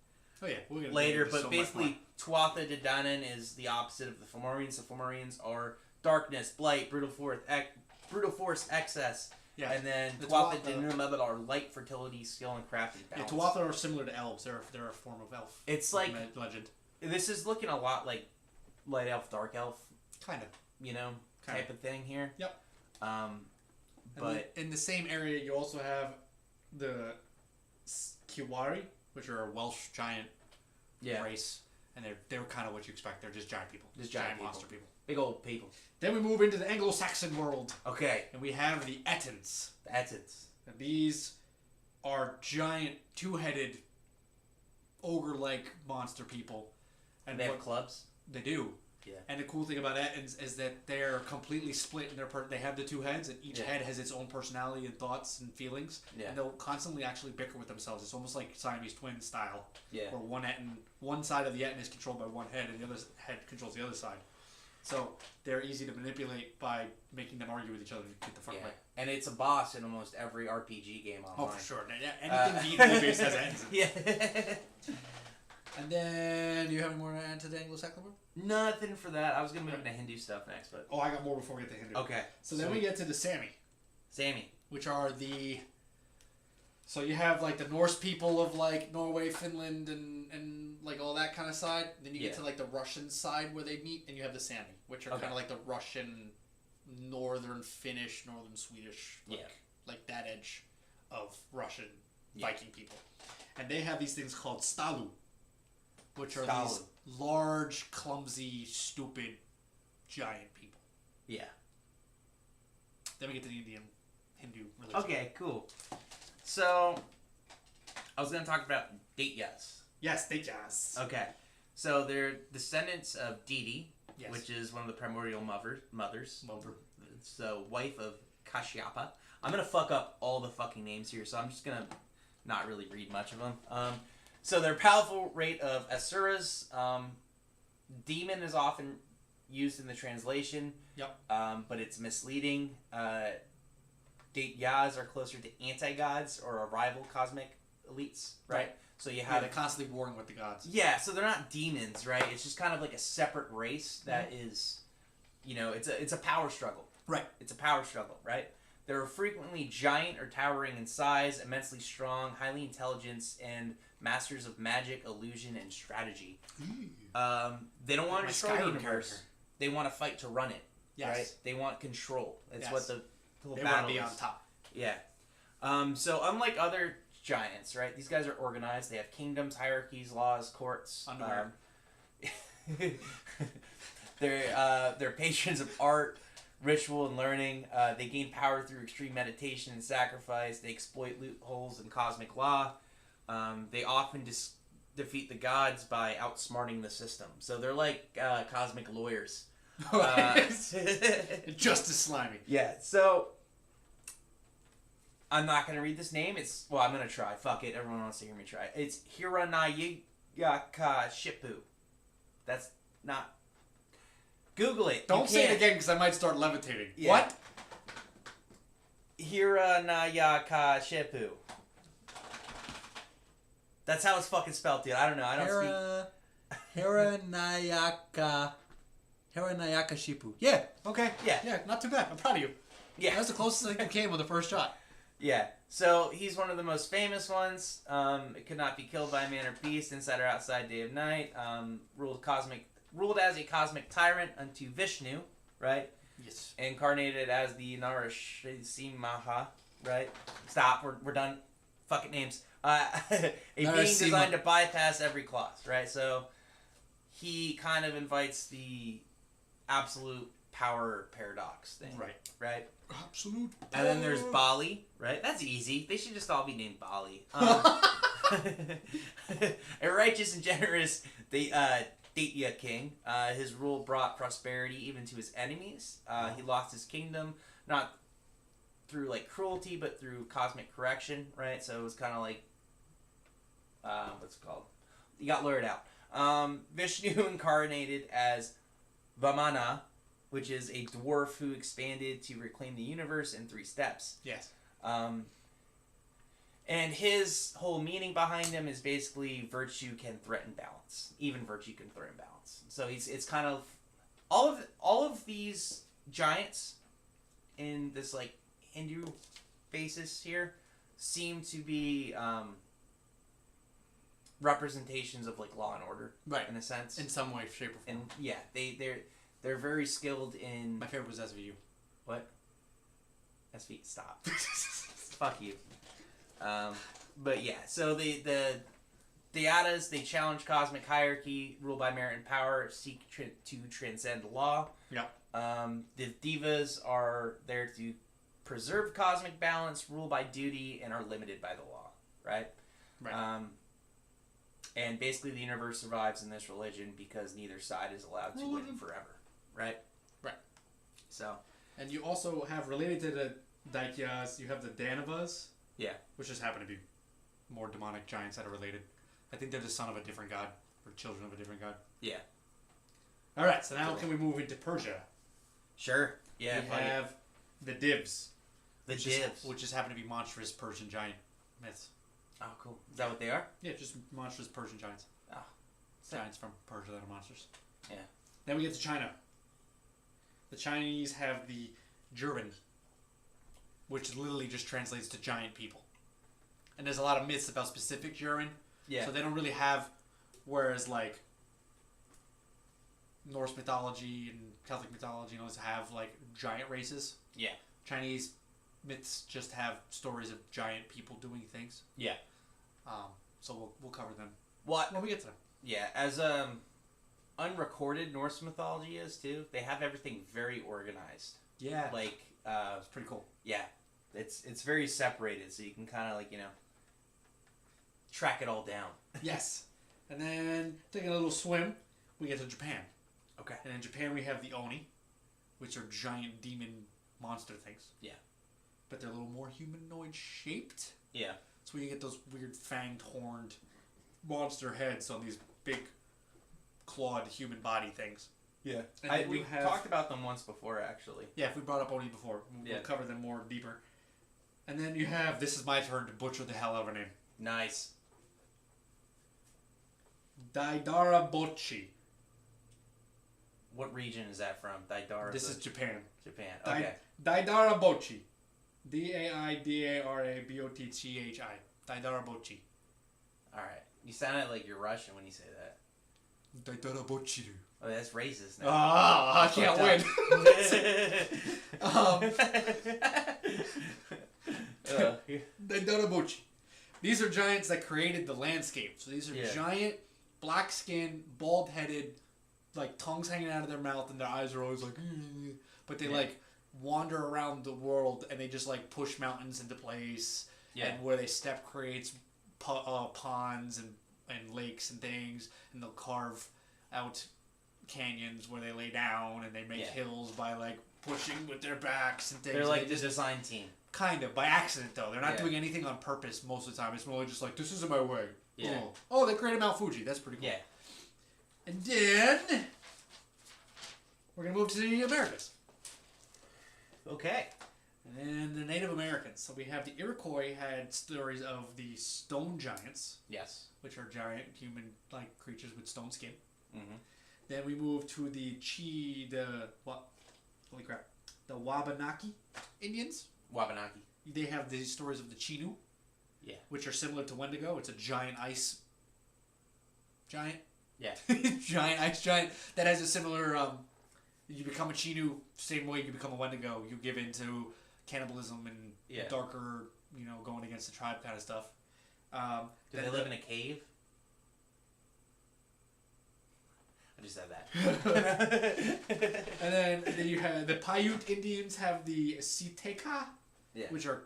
Speaker 1: later. But basically, Tuatha De Danann is the opposite of the Fomorians. The Fomorians are darkness, blight, brute force, excess. Yeah. And then Tuatha De Danann are light, fertility, skill, and crafting balance.
Speaker 2: Yeah, Tuatha are similar to elves. They're a form of elf.
Speaker 1: It's like
Speaker 2: legend.
Speaker 1: This is looking a lot like light elf, dark elf.
Speaker 2: Kind of.
Speaker 1: Type of thing here.
Speaker 2: Yep.
Speaker 1: But
Speaker 2: in the same area, you also have the Kiwari, which are a Welsh giant race, and they're kind of what you expect. They're just giant people,
Speaker 1: just giant
Speaker 2: monster people,
Speaker 1: big old people.
Speaker 2: Then we move into the Anglo-Saxon world.
Speaker 1: Okay.
Speaker 2: And we have the Ettins.
Speaker 1: The Ettins.
Speaker 2: And these are giant, two-headed, ogre-like monster people. And
Speaker 1: they have clubs.
Speaker 2: They do.
Speaker 1: Yeah.
Speaker 2: And the cool thing about Ettins is that they're completely split in their they have the two heads, and each head has its own personality and thoughts and feelings. Yeah. And they'll constantly actually bicker with themselves. It's almost like Siamese twin style. Yeah. Where one side of the Ettin is controlled by one head, and the other head controls the other side. So they're easy to manipulate by making them argue with each other to get the fuck away.
Speaker 1: And it's a boss in almost every RPG game online.
Speaker 2: Oh, for sure. Anything D&D based has Ettins.
Speaker 1: Yeah.
Speaker 2: And then, do you have any more to add to the Anglo-Saxon world?
Speaker 1: Nothing for that. I was going to move into Hindu stuff next, but...
Speaker 2: Oh, I got more before we get to Hindu.
Speaker 1: Okay.
Speaker 2: So then we get to the Sami.
Speaker 1: Sami.
Speaker 2: Which are the... So you have, like, the Norse people of, like, Norway, Finland, and like, all that kind of side. Then you get to, like, the Russian side where they meet, and you have the Sami, which are kind of like the Russian, northern Finnish, northern Swedish, like that edge of Russian Viking people. And they have these things called stalu, which are these large, clumsy, stupid, giant people.
Speaker 1: Yeah.
Speaker 2: Then we get to the Indian Hindu religion.
Speaker 1: Okay, cool. So, I was going to talk about Daityas.
Speaker 2: Yes, Daityas.
Speaker 1: Okay. So, they're descendants of Didi, which is one of the primordial mothers. So, wife of Kashyapa. I'm going to fuck up all the fucking names here, so I'm just going to not really read much of them. So, their powerful rate of Asuras. Demon is often used in the translation.
Speaker 2: Yep.
Speaker 1: But it's misleading. Daityas are closer to anti-gods or a rival cosmic elites, right? So you
Speaker 2: Yeah,
Speaker 1: have
Speaker 2: they're constantly warring with the gods.
Speaker 1: yeah, so they're not demons, right? It's just kind of like a separate race that is, you know, it's a power struggle.
Speaker 2: Right.
Speaker 1: It's a power struggle, right? They're frequently giant or towering in size, immensely strong, highly intelligent, and masters of magic, illusion, and strategy. They don't want to destroy the universe.
Speaker 2: Character.
Speaker 1: They want to fight to run it.
Speaker 2: Yes.
Speaker 1: Right? They want control. That's
Speaker 2: Yes.
Speaker 1: what the whole
Speaker 2: They
Speaker 1: battle
Speaker 2: want to be
Speaker 1: is.
Speaker 2: on top.
Speaker 1: Yeah. So unlike other giants, right? These guys are organized. They have kingdoms, hierarchies, laws, courts.
Speaker 2: Underwear.
Speaker 1: They're patrons of art, ritual, and learning. They gain power through extreme meditation and sacrifice. They exploit loopholes in cosmic law. They often defeat the gods by outsmarting the system. So they're like cosmic lawyers.
Speaker 2: Just as slimy.
Speaker 1: Yeah, so I'm not gonna read this name. I'm gonna try. Fuck it, everyone wants to hear me try. It's Hiranayaka Shippu. That's not. Google it.
Speaker 2: Don't say it again because I might start levitating.
Speaker 1: Yeah.
Speaker 2: What?
Speaker 1: Hiranayaka Shippu. That's how it's fucking spelled, dude. I don't know. I don't speak.
Speaker 2: Hiranayaka Shippu. Yeah. Okay.
Speaker 1: Yeah.
Speaker 2: Yeah. Not too bad. I'm proud of you.
Speaker 1: Yeah.
Speaker 2: That's the closest I came with the first shot.
Speaker 1: Yeah. So he's one of the most famous ones. It could not be killed by man or beast, inside or outside, day or night. Ruled as a cosmic tyrant unto Vishnu, right?
Speaker 2: Yes.
Speaker 1: Incarnated as the Narasimha, right? Stop. We're done. Fucking names. A being designed to bypass every clause, right? So he kind of invites the absolute power paradox thing, right?
Speaker 2: Absolute power.
Speaker 1: And then there's Bali, right? That's easy. They should just all be named Bali. A righteous and generous Daitya king. His rule brought prosperity even to his enemies. He lost his kingdom, not through like cruelty, but through cosmic correction, right? So it was kind of like, what's it called? He got lured out. Vishnu incarnated as Vamana, which is a dwarf who expanded to reclaim the universe in 3 steps.
Speaker 2: Yes.
Speaker 1: And his whole meaning behind him is basically virtue can threaten balance. Even virtue can threaten balance. So it's kind of all of these giants in this like Hindu basis here seem to be representations of like law and order,
Speaker 2: right?
Speaker 1: In a sense,
Speaker 2: in some way, shape, or form.
Speaker 1: And yeah, they're very skilled in.
Speaker 2: My favorite was SVU.
Speaker 1: What? SV, stop. Fuck you. But yeah, so the Dyatas, they challenge cosmic hierarchy, rule by merit and power, seek to transcend law.
Speaker 2: Yeah.
Speaker 1: The Divas are there to preserve cosmic balance, rule by duty, and are limited by the law. Right.
Speaker 2: Right.
Speaker 1: And basically, the universe survives in this religion because neither side is allowed to win forever. Right.
Speaker 2: Right.
Speaker 1: So.
Speaker 2: And you also have, related to the Daityas, you have the Danavas.
Speaker 1: Yeah.
Speaker 2: Which just happen to be more demonic giants that are related. I think they're the son of a different god, or children of a different god.
Speaker 1: Yeah.
Speaker 2: Alright, so now can we move into Persia?
Speaker 1: Sure. Yeah.
Speaker 2: We have the Divs.
Speaker 1: Which
Speaker 2: just happen to be monstrous Persian giant myths.
Speaker 1: Oh, cool. Is that what they are?
Speaker 2: Yeah, just monstrous Persian giants.
Speaker 1: Oh.
Speaker 2: Giants from Persia that are monsters.
Speaker 1: Yeah.
Speaker 2: Then we get to China. The Chinese have the Jurin, which literally just translates to giant people. And there's a lot of myths about specific Jurin.
Speaker 1: Yeah.
Speaker 2: So they don't really have, whereas like Norse mythology and Celtic mythology and those have like giant races.
Speaker 1: Yeah.
Speaker 2: Chinese myths just have stories of giant people doing things.
Speaker 1: Yeah.
Speaker 2: So we'll cover them.
Speaker 1: What?
Speaker 2: When we get to them.
Speaker 1: Yeah, as unrecorded Norse mythology is too. They have everything very organized.
Speaker 2: Yeah.
Speaker 1: Like
Speaker 2: it's pretty cool.
Speaker 1: Yeah. It's very separated, so you can kind of like, you know, track it all down.
Speaker 2: Yes. And then taking a little swim, we get to Japan.
Speaker 1: Okay.
Speaker 2: And in Japan we have the Oni, which are giant demon monster things.
Speaker 1: Yeah.
Speaker 2: But they're a little more humanoid shaped.
Speaker 1: Yeah.
Speaker 2: So you get those weird fanged, horned monster heads on these big clawed human body things.
Speaker 1: Yeah.
Speaker 2: And
Speaker 1: we talked about them once before, actually.
Speaker 2: Yeah, if we brought up Oni before. We'll
Speaker 1: Yeah.
Speaker 2: cover them more deeper. And then you have, this is my turn to butcher the hell out of a name.
Speaker 1: Nice.
Speaker 2: Daidarabochi.
Speaker 1: What region is that from? Daidara.
Speaker 2: This is Japan.
Speaker 1: Japan. Okay.
Speaker 2: Daidarabochi. Daidarabochi. Daidarabochi.
Speaker 1: All right. You sounded like you're Russian when you say that.
Speaker 2: Daidarabochi.
Speaker 1: Oh, that's racist now.
Speaker 2: Ah, I can't win. Daidarabochi. These are giants that created the landscape. So these are giant, black-skinned, bald-headed, like tongues hanging out of their mouth, and their eyes are always like, but they like wander around the world, and they just like push mountains into place. Yeah. And where they step creates ponds and lakes and things, and they'll carve out canyons where they lay down, and they make hills by like pushing with their backs and things.
Speaker 1: They're like the design team.
Speaker 2: Kind of by accident though. They're not doing anything on purpose most of the time. It's more just like, this isn't my way. Yeah. Oh, they created Mount Fuji. That's pretty cool. Yeah. And then we're gonna move to the Americas.
Speaker 1: Okay.
Speaker 2: And the Native Americans. So we have the Iroquois had stories of the stone giants. Yes. Which are giant human-like creatures with stone skin. Mm-hmm. Then we move to the Wabanaki Indians.
Speaker 1: Wabanaki.
Speaker 2: They have the stories of the Chinu. Yeah. Which are similar to Wendigo. It's a giant ice giant. Yeah. Giant ice giant that has a similar you become a Chinu same way you become a Wendigo. You give into cannibalism and darker, going against the tribe kind of stuff.
Speaker 1: Do they live in a cave? I just said that.
Speaker 2: And then you have the Paiute Indians have the Siteka, which are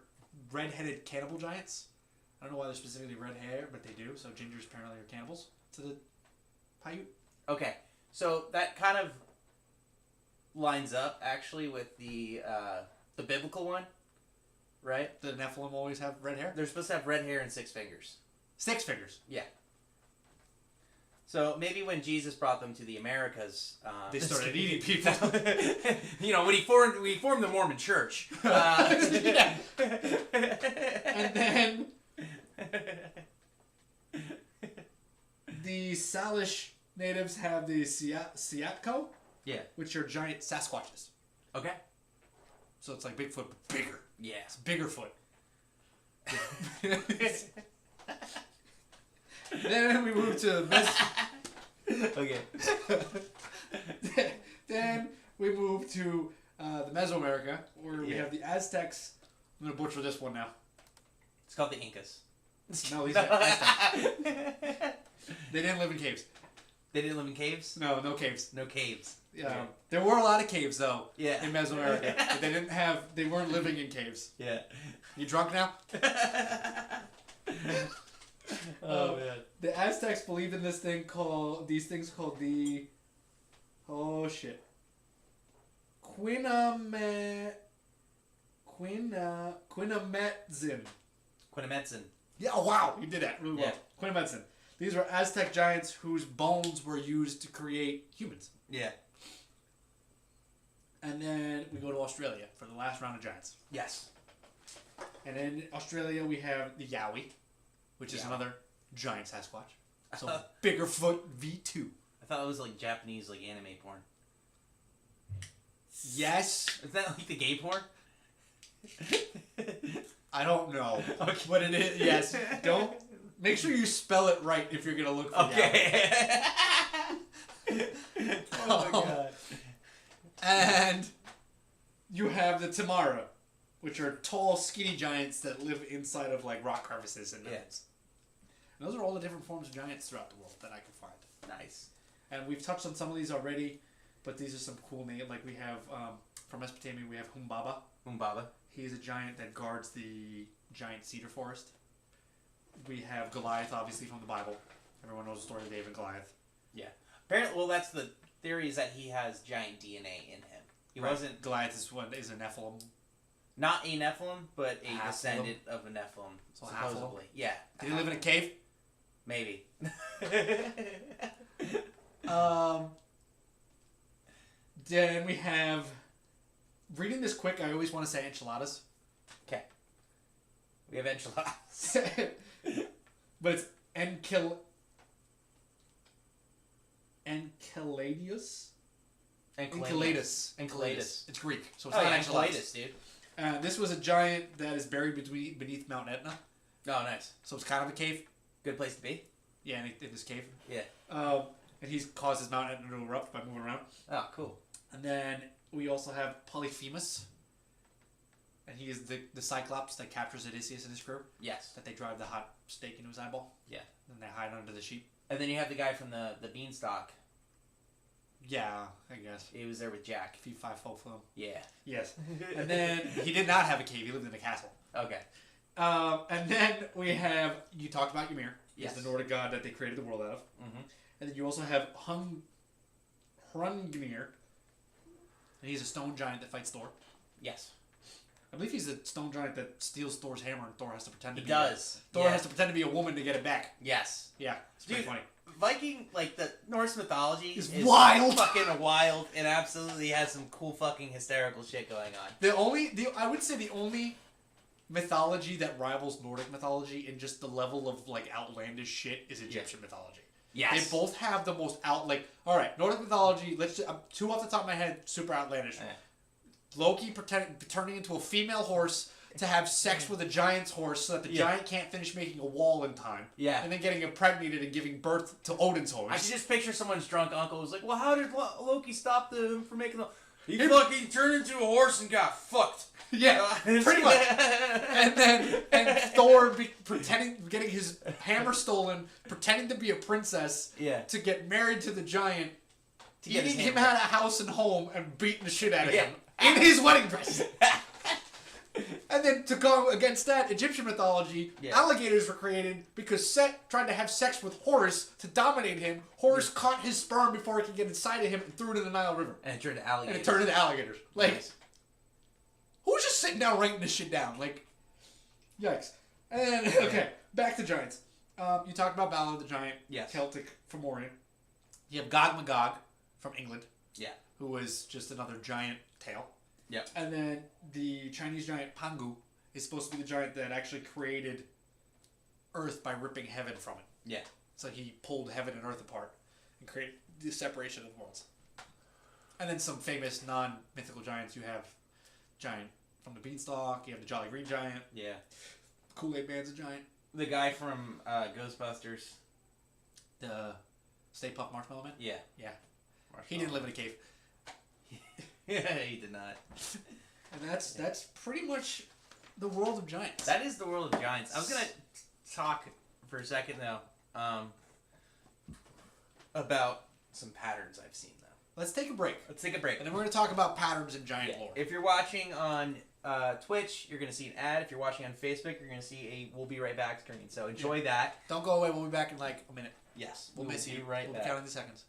Speaker 2: red-headed cannibal giants. I don't know why they're specifically red hair, but they do. So gingers apparently are cannibals to the Paiute.
Speaker 1: Okay, so that kind of lines up actually with the biblical one, right?
Speaker 2: The Nephilim always have red hair?
Speaker 1: They're supposed to have red hair and 6 fingers.
Speaker 2: 6 fingers?
Speaker 1: Yeah. So maybe when Jesus brought them to the Americas,
Speaker 2: they started eating people.
Speaker 1: When he formed the Mormon Church.
Speaker 2: And then the Salish natives have the Siatko, which are giant Sasquatches. Okay. So it's like Bigfoot, but bigger. Yeah. It's bigger foot. Then we move to Okay. Then we move to the Mesoamerica, where we have the Aztecs. I'm going to butcher this one now.
Speaker 1: It's called the Incas.
Speaker 2: No, these are Aztecs. They didn't live in caves.
Speaker 1: They didn't live in caves?
Speaker 2: No caves.
Speaker 1: No caves.
Speaker 2: Yeah. There were a lot of caves, though, in Mesoamerica. But they weren't living in caves. Yeah. You drunk now? Oh man! The Aztecs believed in these things called the Quinametzin.
Speaker 1: Quinametzin.
Speaker 2: Yeah. Oh wow! You did that really well. Quinametzin. These were Aztec giants whose bones were used to create humans. Yeah. And then we go to Australia for the last round of giants. Yes. And in Australia we have the Yowie, which is another giant Sasquatch. So Biggerfoot V2.
Speaker 1: I thought it was like Japanese anime porn.
Speaker 2: Yes.
Speaker 1: Is that like the gay porn?
Speaker 2: I don't know what it is. Yes. Don't. Make sure you spell it right if you're going to look for Oh my god. And you have the Tamara, which are tall, skinny giants that live inside of rock crevices and mountains. And those are all the different forms of giants throughout the world that I can find. Nice. And we've touched on some of these already, but these are some cool names. Like we have, from Mesopotamia, we have Humbaba. Humbaba. He's a giant that guards the giant cedar forest. We have Goliath, obviously, from the Bible. Everyone knows the story of David and Goliath. Yeah.
Speaker 1: Apparently, well, that's the theory, is that he has giant DNA in him. He wasn't...
Speaker 2: Goliath is a Nephilim.
Speaker 1: Not a Nephilim, but a descendant of a Nephilim, so supposedly. Yeah.
Speaker 2: Did he live in a cave?
Speaker 1: Maybe.
Speaker 2: Then we have... Reading this quick, I always want to say enchiladas. Okay.
Speaker 1: We have enchiladas.
Speaker 2: But it's Enceladus? Enceladus. It's Greek, so it's not enchiladas.
Speaker 1: Dude.
Speaker 2: This was a giant that is buried beneath Mount Etna.
Speaker 1: Oh, nice.
Speaker 2: So it's kind of a cave.
Speaker 1: Good place to be.
Speaker 2: Yeah, in this cave.
Speaker 1: Yeah.
Speaker 2: And he's caused his Mount Etna to erupt by moving around.
Speaker 1: Oh, cool.
Speaker 2: And then we also have Polyphemus. And he is the Cyclops that captures Odysseus and his crew.
Speaker 1: Yes.
Speaker 2: That they drive the hot stake into his eyeball.
Speaker 1: Yeah.
Speaker 2: And they hide under the sheep.
Speaker 1: And then you have the guy from the Beanstalk.
Speaker 2: Yeah, I guess.
Speaker 1: He was there with Jack.
Speaker 2: Fee, fi, fo, fum.
Speaker 1: Yeah.
Speaker 2: Yes. And then he did not have a cave. He lived in a castle.
Speaker 1: Okay.
Speaker 2: And then we have, you talked about Ymir.
Speaker 1: Yes.
Speaker 2: He's the Nordic god that they created the world out of.
Speaker 1: Mm-hmm.
Speaker 2: And then you also have Hrungnir. And he's a stone giant that fights Thor.
Speaker 1: Yes.
Speaker 2: I believe he's the stone giant that steals Thor's hammer and Thor has to pretend to be
Speaker 1: Thor
Speaker 2: has to pretend to be a woman to get it back.
Speaker 1: Yes.
Speaker 2: Yeah. It's pretty funny.
Speaker 1: Viking, like the Norse mythology is
Speaker 2: wild.
Speaker 1: Fucking wild. It absolutely has some cool fucking hysterical shit going on.
Speaker 2: I would say the only mythology that rivals Nordic mythology in just the level of like outlandish shit is Egyptian mythology.
Speaker 1: Yes.
Speaker 2: They both have the most alright, Nordic mythology, two off the top of my head, super outlandish. Loki turning into a female horse to have sex with a giant's horse so that the giant can't finish making a wall in time.
Speaker 1: Yeah.
Speaker 2: And then getting impregnated and giving birth to Odin's horse.
Speaker 1: I can just picture someone's drunk uncle who's like, well, how did Loki stop him from making the... He fucking turned into a horse and got fucked.
Speaker 2: Yeah, pretty much. and Thor getting his hammer stolen, pretending to be a princess, to get married to the giant, eating him out of house and home, and beating the shit out of him in his wedding dress. And then to go against that, Egyptian mythology, alligators were created because Set tried to have sex with Horus to dominate him. Horus caught his sperm before it could get inside of him and threw it in the Nile River.
Speaker 1: And it turned into alligators.
Speaker 2: And it turned into alligators. Like, who's just sitting down writing this shit down? Like, yikes. And then, okay, back to giants. You talked about Balor the Giant, Celtic from Orient. You have Gog Magog from England. Yeah. Who was just another giant tail. Yep. And then the Chinese giant Pangu is supposed to be the giant that actually created Earth by ripping heaven from it. Yeah. So he pulled heaven and Earth apart and created the separation of the worlds. And then some famous non-mythical giants. You have giant from the Beanstalk. You have the Jolly Green Giant. Yeah. Kool-Aid Man's a giant.
Speaker 1: The guy from Ghostbusters.
Speaker 2: The Stay Puft Marshmallow Man?
Speaker 1: Yeah.
Speaker 2: Yeah. He didn't live in a cave.
Speaker 1: Yeah, he did not.
Speaker 2: And that's pretty much the world of giants.
Speaker 1: That is the world of giants. I was gonna talk for a second though, about some patterns I've seen though.
Speaker 2: Let's take a break.
Speaker 1: Let's take a break,
Speaker 2: and then we're gonna talk about patterns in giant lore.
Speaker 1: If you're watching on Twitch, you're gonna see an ad. If you're watching on Facebook, you're gonna see a "We'll be right back" screen. So enjoy that.
Speaker 2: Don't go away. We'll be back in like a minute.
Speaker 1: Yes,
Speaker 2: we'll miss you.
Speaker 1: Right
Speaker 2: we'll
Speaker 1: back.
Speaker 2: be counting the seconds.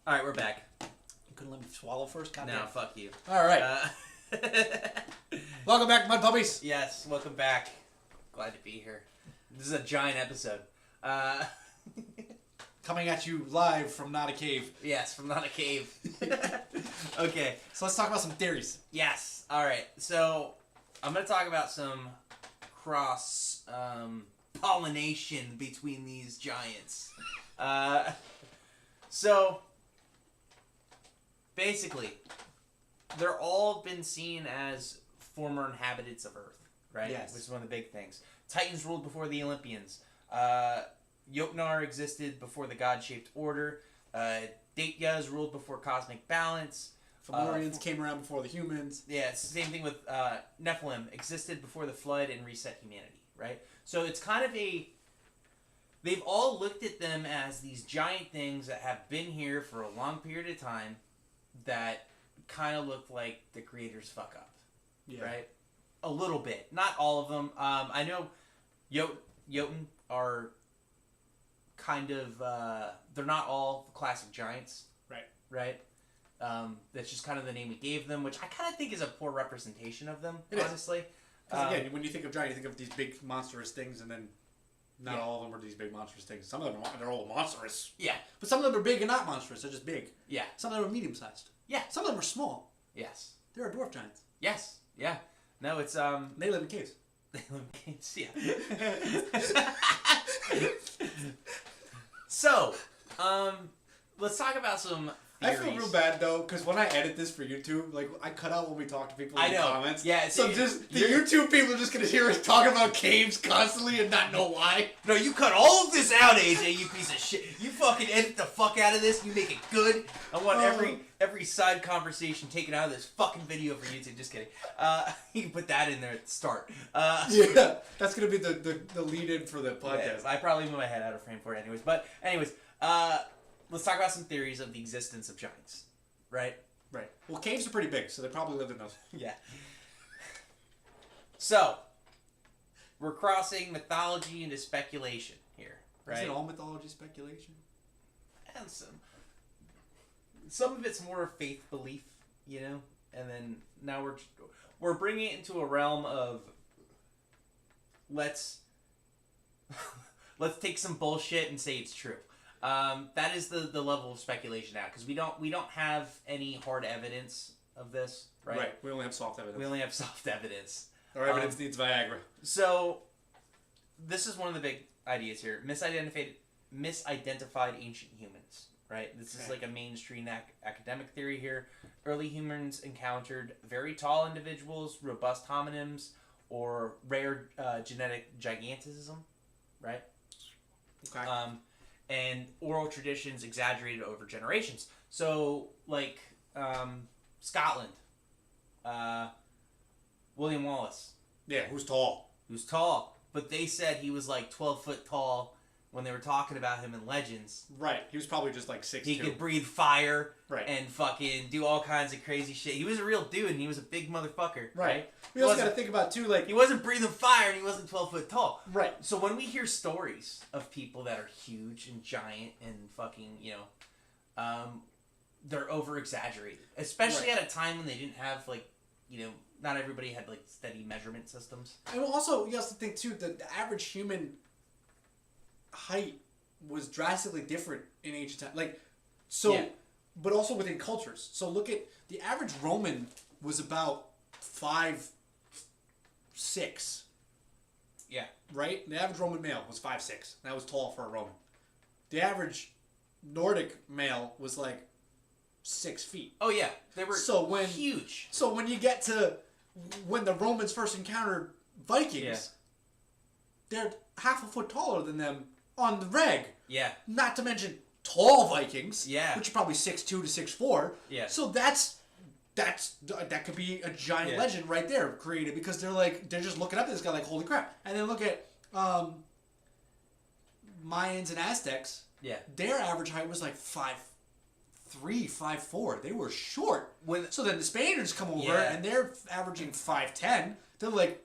Speaker 1: All right, we're back.
Speaker 2: You couldn't let me swallow first? God
Speaker 1: No,
Speaker 2: damn.
Speaker 1: fuck you.
Speaker 2: All right. Welcome back, Mudpuppies.
Speaker 1: Yes, welcome back. Glad to be here. This is a giant episode.
Speaker 2: Coming at you live from Not a Cave.
Speaker 1: Yes, from Not a Cave. Okay.
Speaker 2: So let's talk about some theories.
Speaker 1: Yes. All right. So I'm going to talk about some cross pollination between these giants. So basically, they're all been seen as former inhabitants of Earth, right?
Speaker 2: Yes.
Speaker 1: Which is one of the big things. Titans ruled before the Olympians. Jotnar existed before the God-shaped order. Daityas ruled before cosmic balance.
Speaker 2: Fomorians came around before the humans.
Speaker 1: Yeah, it's the same thing with Nephilim. Existed before the flood and reset humanity, right? So it's kind of a... They've all looked at them as these giant things that have been here for a long period of time that kind of look like the creators fuck up, right? A little bit. Not all of them. I know Jotun are kind of... they're not all classic giants. Right? That's just kind of the name we gave them, which I kind of think is a poor representation of them, honestly.
Speaker 2: Because again, when you think of giant, you think of these big monstrous things, and then not all of them are these big monstrous things. Some of them they're all monstrous.
Speaker 1: Yeah.
Speaker 2: But some of them are big and not monstrous. They're just big.
Speaker 1: Yeah.
Speaker 2: Some of them are medium-sized.
Speaker 1: Yeah.
Speaker 2: Some of them are small.
Speaker 1: Yes.
Speaker 2: They're dwarf giants.
Speaker 1: Yes. Yeah. No, it's
Speaker 2: They live in caves.
Speaker 1: They live in caves. Yeah. So, let's talk about some theories.
Speaker 2: I feel real bad though, because when I edit this for YouTube, like I cut out when we talk to people in the comments.
Speaker 1: Yeah.
Speaker 2: So just the YouTube people are just gonna hear us talking about caves constantly and not know why.
Speaker 1: No, you cut all of this out, AJ. You piece of shit. You fucking edit the fuck out of this. You make it good. I want every side conversation taken out of this fucking video for YouTube. Just kidding. You can put that in there at the start.
Speaker 2: Yeah, that's gonna be the lead in for the podcast.
Speaker 1: Yeah, I probably move my head out of frame for it, anyways. But anyways, let's talk about some theories of the existence of giants, right?
Speaker 2: Right. Well, caves are pretty big, so they probably lived in those.
Speaker 1: Yeah. So, we're crossing mythology into speculation here, right?
Speaker 2: Is it all mythology speculation?
Speaker 1: And some of it's more faith belief, you know, and then now we're bringing it into a realm of let's take some bullshit and say it's true. That is the level of speculation now, because we don't have any hard evidence of this, right?
Speaker 2: Right. We only have soft evidence.
Speaker 1: We only have soft evidence.
Speaker 2: Our evidence needs Viagra.
Speaker 1: So, this is one of the big ideas here: misidentified ancient humans. Right. This is like a mainstream academic theory here. Early humans encountered very tall individuals, robust hominins, or rare genetic gigantism. Right.
Speaker 2: Okay.
Speaker 1: And oral traditions exaggerated over generations. So, like, Scotland, William Wallace.
Speaker 2: Yeah, who's tall?
Speaker 1: Who's tall. But they said he was like 12 foot tall when they were talking about him in Legends.
Speaker 2: Right. He was probably just like 6'2".
Speaker 1: He could breathe fire.
Speaker 2: Right.
Speaker 1: And fucking do all kinds of crazy shit. He was a real dude and he was a big motherfucker. Right.
Speaker 2: We also got to think about, too, like...
Speaker 1: He wasn't breathing fire and he wasn't 12 foot tall.
Speaker 2: Right.
Speaker 1: So when we hear stories of people that are huge and giant and fucking, you know, they're over-exaggerated. Especially at a time when they didn't have, like, you know, not everybody had, like, steady measurement systems.
Speaker 2: And also, you have to think, too, that the average human height was drastically different in ancient time. Like, so... Yeah. But also within cultures. So look at... The average Roman was about 5'6".
Speaker 1: Yeah.
Speaker 2: Right? The average Roman male was 5'6". That was tall for a Roman. The average Nordic male was like 6 feet.
Speaker 1: Oh yeah, they were huge.
Speaker 2: So when you get to when the Romans first encountered Vikings, they're half a foot taller than them on the reg.
Speaker 1: Yeah.
Speaker 2: Not to mention tall Vikings.
Speaker 1: Yeah.
Speaker 2: Which are probably 6'2" to 6'4".
Speaker 1: Yeah.
Speaker 2: So that could be a giant legend right there created, because they're just looking up at this guy like, holy crap. And then look at Mayans and Aztecs.
Speaker 1: Yeah.
Speaker 2: Their average height was like 5'3", 5'4". They were short. So then the Spaniards come over and they're averaging 5'10". They're like,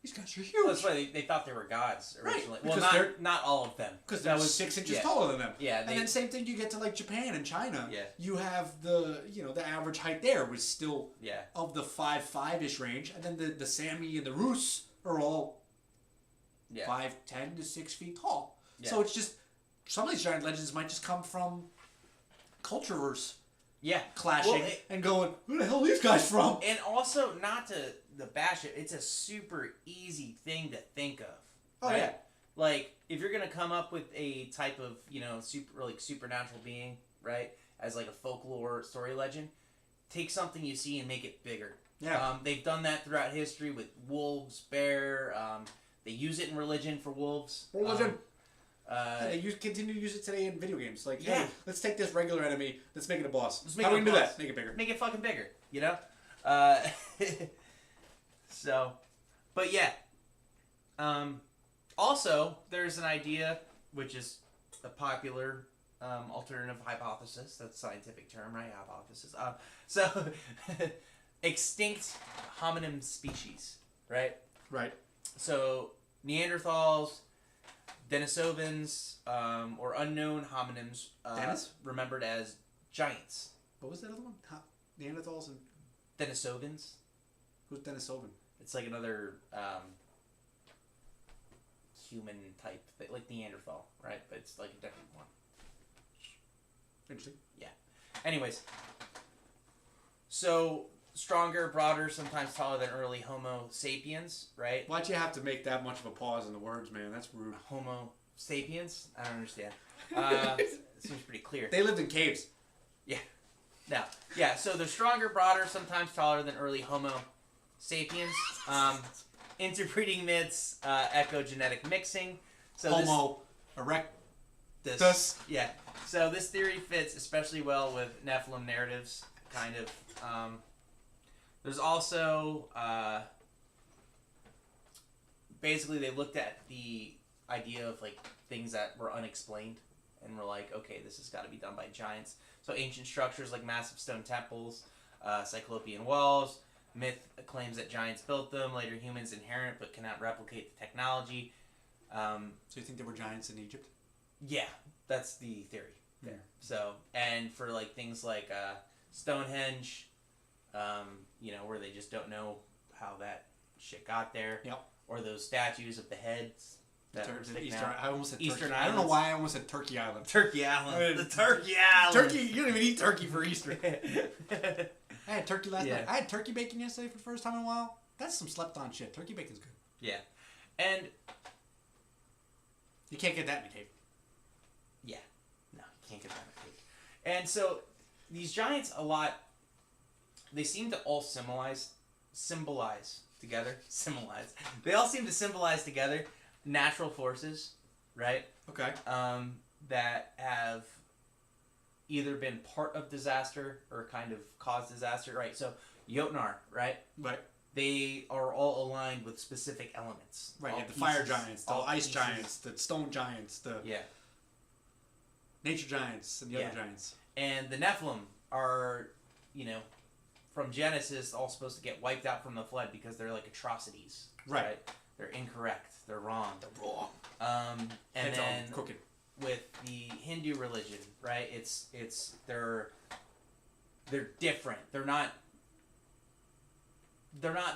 Speaker 2: these guys are
Speaker 1: Well,
Speaker 2: huge.
Speaker 1: that's why they thought they were gods originally.
Speaker 2: Right,
Speaker 1: Well, not all of them.
Speaker 2: Because they're 6 inches
Speaker 1: yeah.
Speaker 2: taller than them.
Speaker 1: Yeah,
Speaker 2: and then same thing you get to like Japan and China.
Speaker 1: Yeah.
Speaker 2: You have the the average height there was still
Speaker 1: Yeah.
Speaker 2: of the 5'5" range, and then the Sami and the Rus are all 5'10" to 6 feet tall.
Speaker 1: Yeah.
Speaker 2: So it's just some of these giant legends might just come from cultures clashing and going, who the hell are these guys from?
Speaker 1: And also, not to bash it, it's a super easy thing to think of.
Speaker 2: Oh
Speaker 1: right?
Speaker 2: yeah.
Speaker 1: Like, if you're gonna come up with a type of, supernatural being, right, as like a folklore story legend, take something you see and make it bigger.
Speaker 2: Yeah.
Speaker 1: They've done that throughout history with wolves, bear. They use it in religion for wolves.
Speaker 2: Religion. They continue to use it today in video games. Like, hey, let's take this regular enemy, let's make it a boss. How do we do that? Make it bigger.
Speaker 1: Make it fucking bigger, So, but yeah. Also, there's an idea, which is a popular alternative hypothesis. That's a scientific term, right? Hypothesis. So, extinct hominin species, right?
Speaker 2: Right.
Speaker 1: So, Neanderthals, Denisovans, or unknown hominins, remembered as giants.
Speaker 2: What was that other one? Neanderthals and
Speaker 1: Denisovans.
Speaker 2: Who's Denisovan?
Speaker 1: It's like another human type thing, like Neanderthal, right? But it's like a different one.
Speaker 2: Interesting.
Speaker 1: Yeah. Anyways, so stronger, broader, sometimes taller than early Homo sapiens, right?
Speaker 2: Why'd you have to make that much of a pause in the words, man? That's rude.
Speaker 1: Homo sapiens? I don't understand. It seems pretty clear.
Speaker 2: They lived in caves.
Speaker 1: Yeah. Now, yeah, so they're stronger, broader, sometimes taller than early Homo sapiens. Interbreeding myths, echo genetic mixing. So
Speaker 2: Homo erectus.
Speaker 1: Yeah. So this theory fits especially well with Nephilim narratives, kind of. There's also, basically they looked at the idea of like things that were unexplained and were like, okay, this has got to be done by giants. So ancient structures like massive stone temples, Cyclopean walls. Myth claims that giants built them. Later humans inherit but cannot replicate the technology.
Speaker 2: So you think there were giants in Egypt?
Speaker 1: Yeah, that's the theory there. So, and for like things like Stonehenge, where they just don't know how that shit got there.
Speaker 2: Yep.
Speaker 1: Or those statues of the heads.
Speaker 2: I almost said
Speaker 1: Eastern
Speaker 2: Turkey.
Speaker 1: Islands.
Speaker 2: I don't know why I almost said Turkey Island.
Speaker 1: Turkey Island. The Turkey Island.
Speaker 2: Turkey. You don't even eat turkey for Easter. I had turkey last night. I had turkey bacon yesterday for the first time in a while. That's some slept-on shit. Turkey bacon's good.
Speaker 1: Yeah. And
Speaker 2: you can't get that in a cave.
Speaker 1: Yeah. No, you can't get that in a cave. And so these giants they seem to all symbolize together. They all seem to symbolize together natural forces, right?
Speaker 2: Okay.
Speaker 1: That have either been part of disaster or kind of caused disaster, right? So Jotnar, right?
Speaker 2: Right.
Speaker 1: They are all aligned with specific elements.
Speaker 2: Right. Yeah, the fire giants, the ice giants, the stone giants, the nature giants, and the other giants.
Speaker 1: And the Nephilim are, from Genesis, all supposed to get wiped out from the flood because they're like atrocities.
Speaker 2: Right.
Speaker 1: They're incorrect. They're wrong.
Speaker 2: They're wrong.
Speaker 1: And
Speaker 2: Heads
Speaker 1: then
Speaker 2: all crooked.
Speaker 1: With the Hindu religion, right? They're different. They're not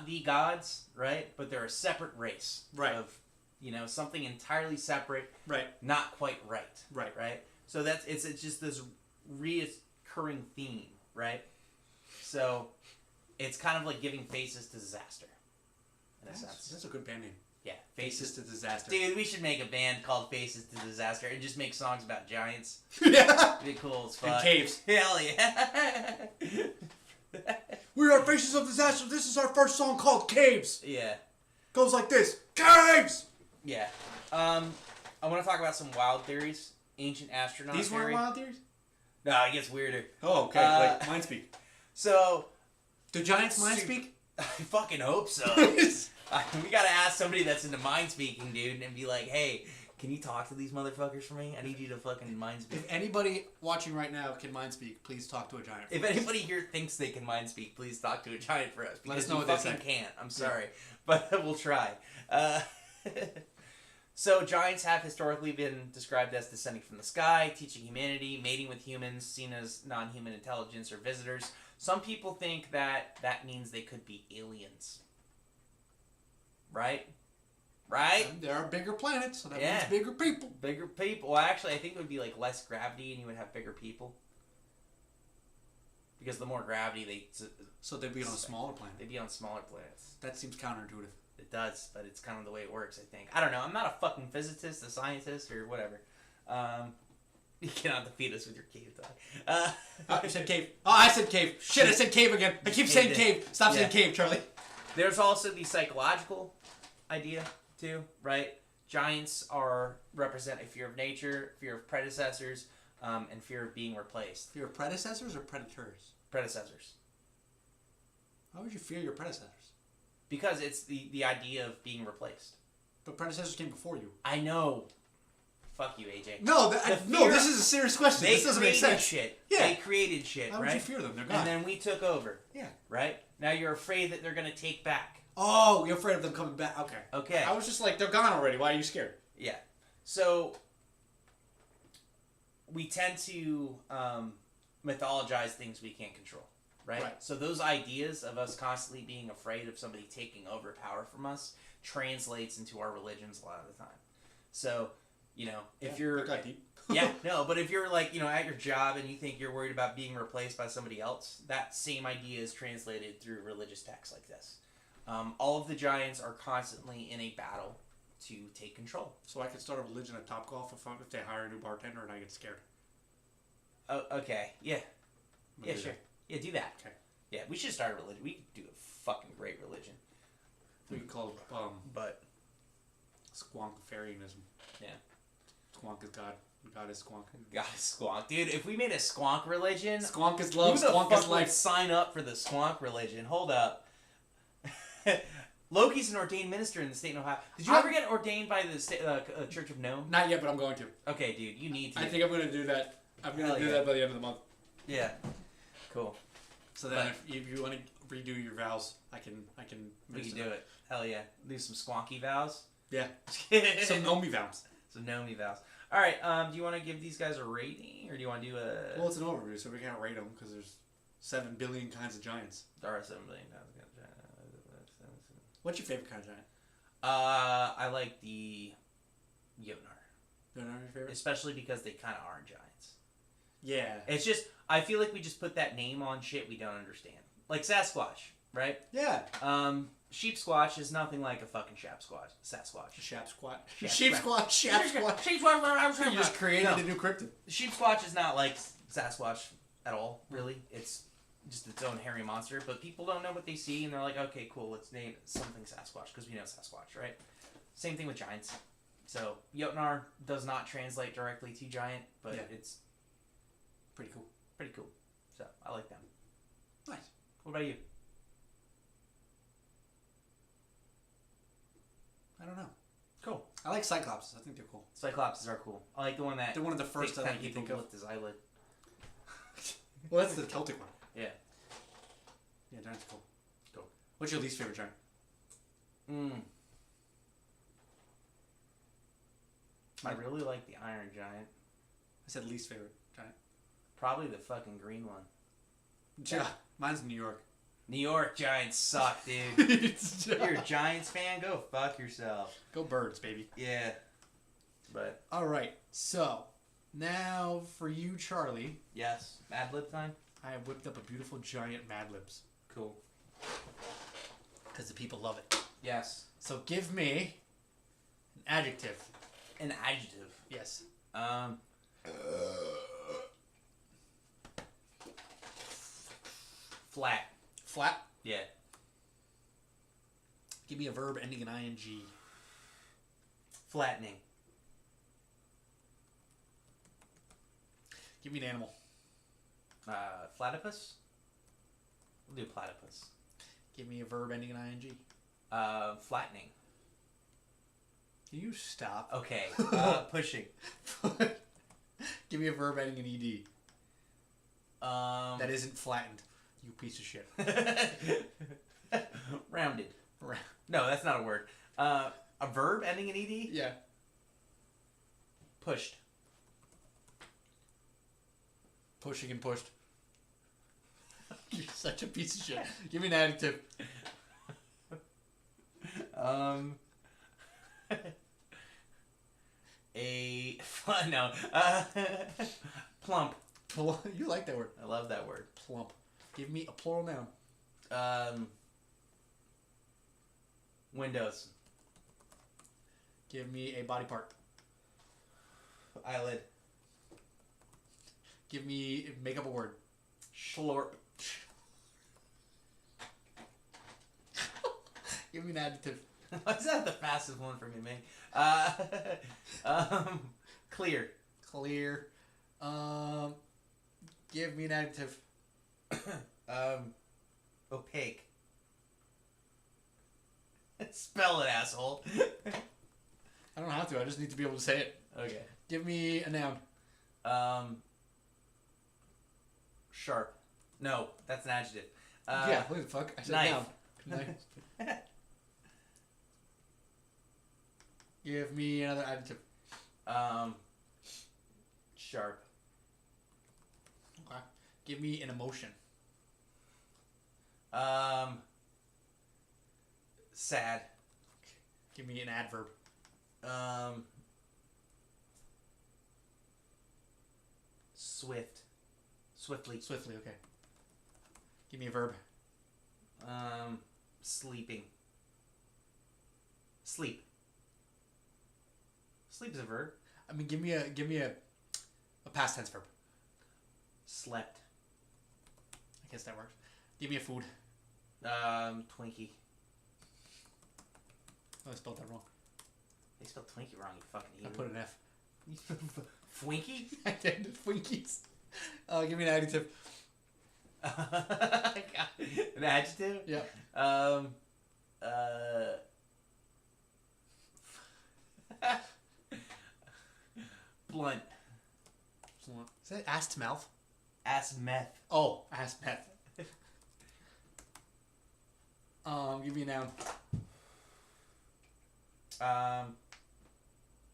Speaker 1: the gods, right? But they're a separate race.
Speaker 2: Right.
Speaker 1: Of, something entirely separate.
Speaker 2: Right.
Speaker 1: Not quite right.
Speaker 2: Right.
Speaker 1: Right. So it's just this reoccurring theme, right? So it's kind of like giving faces to disaster. In a sense.
Speaker 2: That's a good band name.
Speaker 1: Yeah,
Speaker 2: Faces to Disaster.
Speaker 1: Dude, we should make a band called Faces to Disaster and just make songs about giants.
Speaker 2: Yeah.
Speaker 1: It'd be cool as fuck.
Speaker 2: And caves.
Speaker 1: Hell yeah.
Speaker 2: We are Faces of Disaster. This is our first song called Caves.
Speaker 1: Yeah.
Speaker 2: Goes like this. Caves!
Speaker 1: Yeah. I want to talk about some wild theories. Ancient astronaut
Speaker 2: These weren't wild theories?
Speaker 1: No, it gets weirder.
Speaker 2: Oh, okay. Wait, mind speak.
Speaker 1: So...
Speaker 2: Do giants mind speak?
Speaker 1: I fucking hope so. We gotta ask somebody that's into mind speaking, dude, and be like, hey, Can you talk to these motherfuckers for me? I need you to fucking mind speak.
Speaker 2: If anybody watching right now can mind speak, please talk to a giant.
Speaker 1: If anybody here thinks they can mind speak, please talk to a giant for us.
Speaker 2: Let us
Speaker 1: Because
Speaker 2: know
Speaker 1: we
Speaker 2: what they
Speaker 1: fucking
Speaker 2: say.
Speaker 1: can't. I'm sorry. But we'll try. So giants have historically been described as descending from the sky, teaching humanity, mating with humans, seen as non-human intelligence or visitors. Some people think that that means they could be aliens. Right? Right?
Speaker 2: And there are bigger planets, so that
Speaker 1: Yeah.
Speaker 2: means bigger people.
Speaker 1: Bigger people. Well, actually, I think it would be like less gravity and you would have bigger people. Because the more gravity,
Speaker 2: So they'd be on a smaller planet.
Speaker 1: they'd be on smaller planets.
Speaker 2: That seems counterintuitive.
Speaker 1: It does, but it's kind of the way it works, I think. I don't know. I'm not a fucking physicist, a scientist, or whatever. You cannot defeat us with your cave talk.
Speaker 2: You said cave. Oh, I said cave. Shit, I said cave again. I keep saying cave. Stop saying cave, Charlie.
Speaker 1: There's also the psychological idea, too, right? Giants represent a fear of nature, fear of predecessors, and fear of being replaced.
Speaker 2: Fear of predecessors or predators?
Speaker 1: Predecessors.
Speaker 2: Why would you fear your predecessors?
Speaker 1: Because it's the idea of being replaced.
Speaker 2: But predecessors came before you.
Speaker 1: I know. Fuck you, AJ.
Speaker 2: No, this is a serious question.
Speaker 1: They
Speaker 2: This doesn't make
Speaker 1: created
Speaker 2: sense.
Speaker 1: shit.
Speaker 2: Yeah.
Speaker 1: They created shit,
Speaker 2: Why would
Speaker 1: right?
Speaker 2: you fear them? They're gone.
Speaker 1: And then we took over.
Speaker 2: Yeah.
Speaker 1: Right? Now you're afraid that they're going to take back.
Speaker 2: Oh, you're afraid of them coming back. Okay.
Speaker 1: Okay.
Speaker 2: I was just like, they're gone already. Why are you scared?
Speaker 1: Yeah. So we tend to mythologize things we can't control, right? So those ideas of us constantly being afraid of somebody taking over power from us translates into our religions a lot of the time. So, you know, if you're...
Speaker 2: That got deep.
Speaker 1: Yeah, no, but if you're like, you know, at your job and you think you're worried about being replaced by somebody else, that same idea is translated through religious texts like this. All of the giants are constantly in a battle to take control.
Speaker 2: So I could start a religion at Topgolf if they hire a new bartender and I get scared.
Speaker 1: Oh, okay, yeah.
Speaker 2: I'm gonna
Speaker 1: Yeah,
Speaker 2: do
Speaker 1: sure.
Speaker 2: that.
Speaker 1: Yeah, do that.
Speaker 2: Okay.
Speaker 1: Yeah, we should start a religion. We could do a fucking great religion.
Speaker 2: We could call it
Speaker 1: But
Speaker 2: Squonkafarianism.
Speaker 1: Yeah.
Speaker 2: Squonk is God. God is Squonk.
Speaker 1: God, squonk, dude. If we made a squonk religion,
Speaker 2: Squonk is love.
Speaker 1: who the
Speaker 2: Squonk
Speaker 1: fuck
Speaker 2: is
Speaker 1: would
Speaker 2: life.
Speaker 1: sign up for the squonk religion? Hold up. Loki's an ordained minister in the state of Ohio. Did you ever get ordained by the Church of Nome?
Speaker 2: Not yet, but I'm going to.
Speaker 1: Okay, dude, you need to.
Speaker 2: I think I'm going to do that. I'm going to do that by the end of the month.
Speaker 1: Yeah. Cool.
Speaker 2: So then, if you want to redo your vows, I can.
Speaker 1: We can do it. Hell yeah. Do some squonky vows.
Speaker 2: Yeah. Some Nomi vows.
Speaker 1: Some Nomi vows. All right. Do you want to give these guys a rating, or do you want to do a?
Speaker 2: Well, it's an overview, so we can't rate them because there's 7 billion kinds of giants.
Speaker 1: There are 7 billion kinds of giants.
Speaker 2: What's your favorite kind of giant?
Speaker 1: I like the Jotnar.
Speaker 2: Jotnar your favorite?
Speaker 1: Especially because they kind of are giants.
Speaker 2: Yeah.
Speaker 1: It's just, I feel like we just put that name on shit we don't understand. Like Sasquatch, right?
Speaker 2: Yeah.
Speaker 1: Sheep Squatch is nothing like a fucking Sasquatch.
Speaker 2: Shap Squat.
Speaker 1: Shap
Speaker 2: Sheep
Speaker 1: Squat.
Speaker 2: Squat. Shap Squat.
Speaker 1: Sheep Squatch.
Speaker 2: You just created a new cryptid.
Speaker 1: Sheep Squatch is not like Sasquatch at all, really. It's just its own hairy monster, but people don't know what they see, and they're like, okay, cool, let's name something Sasquatch, because we know Sasquatch, right? Same thing with giants. So, Jotnar does not translate directly to giant, but it's
Speaker 2: pretty cool.
Speaker 1: Pretty cool. So, I like them.
Speaker 2: Nice.
Speaker 1: What about you?
Speaker 2: I don't know.
Speaker 1: Cool.
Speaker 2: I like Cyclopses. I think they're cool.
Speaker 1: Cyclopses are cool. I like the one that...
Speaker 2: They're one of the first
Speaker 1: takes
Speaker 2: that
Speaker 1: time
Speaker 2: you
Speaker 1: people
Speaker 2: think
Speaker 1: to
Speaker 2: of.
Speaker 1: lift his eyelid.
Speaker 2: Well, that's the Celtic one.
Speaker 1: Yeah.
Speaker 2: Yeah, giant's cool.
Speaker 1: Cool.
Speaker 2: What's your least favorite giant?
Speaker 1: I really like the Iron Giant.
Speaker 2: I said least favorite giant.
Speaker 1: Probably the fucking green one.
Speaker 2: Yeah. Mine's New York.
Speaker 1: New York Giants suck, dude. You're a Giants fan? Go fuck yourself.
Speaker 2: Go Birds, baby.
Speaker 1: Yeah. But.
Speaker 2: Alright, so now for you, Charlie.
Speaker 1: Yes. Mad Lib time?
Speaker 2: I have whipped up a beautiful giant Mad Libs.
Speaker 1: Cool.
Speaker 2: Because the people love it.
Speaker 1: Yes.
Speaker 2: So give me an adjective.
Speaker 1: An adjective?
Speaker 2: Yes.
Speaker 1: Flat.
Speaker 2: Flat?
Speaker 1: Yeah.
Speaker 2: Give me a verb ending in ing.
Speaker 1: Flattening.
Speaker 2: Give me an animal.
Speaker 1: Platypus? We'll do platypus.
Speaker 2: Give me a verb ending in ing.
Speaker 1: Flattening.
Speaker 2: Can you stop?
Speaker 1: Okay. Pushing.
Speaker 2: Give me a verb ending in ed. That isn't flattened. You piece of shit.
Speaker 1: Rounded. No, that's not a word. A verb ending in ed?
Speaker 2: Yeah.
Speaker 1: Pushed.
Speaker 2: Pushing and pushed. You're such a piece of shit. Give me an adjective.
Speaker 1: Plump.
Speaker 2: You like that word.
Speaker 1: I love that word.
Speaker 2: Plump. Give me a plural noun.
Speaker 1: Windows.
Speaker 2: Give me a body part.
Speaker 1: Eyelid.
Speaker 2: Make up a word.
Speaker 1: Schlorp.
Speaker 2: Give me an adjective.
Speaker 1: What's that the fastest one for me, man? Clear.
Speaker 2: Clear. Give me an adjective.
Speaker 1: Opaque. Spell it, asshole.
Speaker 2: I don't have to. I just need to be able to say it.
Speaker 1: Okay.
Speaker 2: Give me a noun.
Speaker 1: Sharp. No, that's an adjective.
Speaker 2: Yeah, what the fuck? I said
Speaker 1: knife.
Speaker 2: noun. Knife. Give me another adjective.
Speaker 1: Sharp.
Speaker 2: Okay. Give me an emotion.
Speaker 1: Sad.
Speaker 2: Give me an adverb.
Speaker 1: Swift. Swiftly.
Speaker 2: Swiftly, okay. Give me a verb.
Speaker 1: Sleeping. Sleep. Sleep is a verb.
Speaker 2: I mean, give me a past tense verb.
Speaker 1: Slept.
Speaker 2: I guess that works. Give me a food.
Speaker 1: Twinkie.
Speaker 2: Oh, I spelled that wrong.
Speaker 1: They spelled Twinkie wrong, you fucking
Speaker 2: I
Speaker 1: idiot.
Speaker 2: put an F.
Speaker 1: Twinkie?
Speaker 2: I did Twinkies. Give me an adjective.
Speaker 1: An adjective?
Speaker 2: Yeah.
Speaker 1: Blunt.
Speaker 2: Is that ass to mouth?
Speaker 1: Ass meth.
Speaker 2: Oh, ass meth. Give me a noun.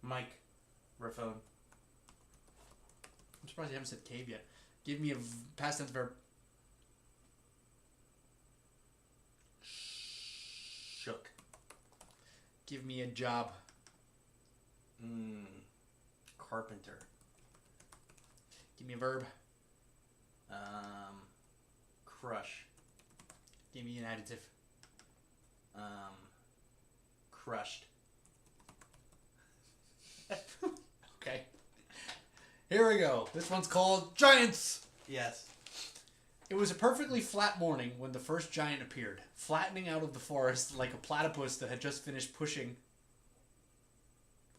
Speaker 1: Microphone.
Speaker 2: I'm surprised you haven't said cave yet. Give me a past tense verb.
Speaker 1: Shook.
Speaker 2: Give me a job.
Speaker 1: Carpenter.
Speaker 2: Give me a verb.
Speaker 1: Crush.
Speaker 2: Give me an adjective.
Speaker 1: Crushed.
Speaker 2: Okay. Here we go. This one's called Giants.
Speaker 1: Yes.
Speaker 2: It was a perfectly flat morning when the first giant appeared, flattening out of the forest like a platypus that had just finished pushing.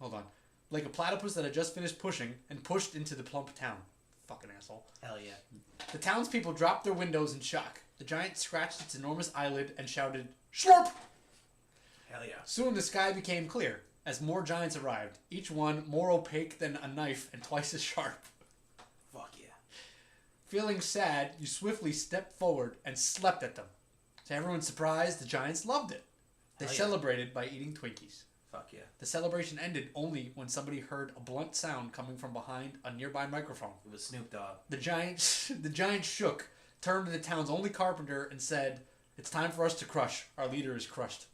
Speaker 2: Hold on. Like a platypus that had just finished pushing and pushed into the plump town. Fucking asshole.
Speaker 1: Hell yeah.
Speaker 2: The townspeople dropped their windows in shock. The giant scratched its enormous eyelid and shouted, "Slurp!"
Speaker 1: Hell yeah.
Speaker 2: Soon the sky became clear as more giants arrived, each one more opaque than a knife and twice as sharp.
Speaker 1: Fuck yeah.
Speaker 2: Feeling sad, you swiftly stepped forward and slept at them. To everyone's surprise, the giants loved it. They
Speaker 1: Hell yeah.
Speaker 2: celebrated by eating Twinkies.
Speaker 1: Fuck yeah.
Speaker 2: The celebration ended only when somebody heard a blunt sound coming from behind a nearby microphone.
Speaker 1: It was Snoop Dogg.
Speaker 2: The giant shook, turned to the town's only carpenter and said, "It's time for us to crush. Our leader is crushed."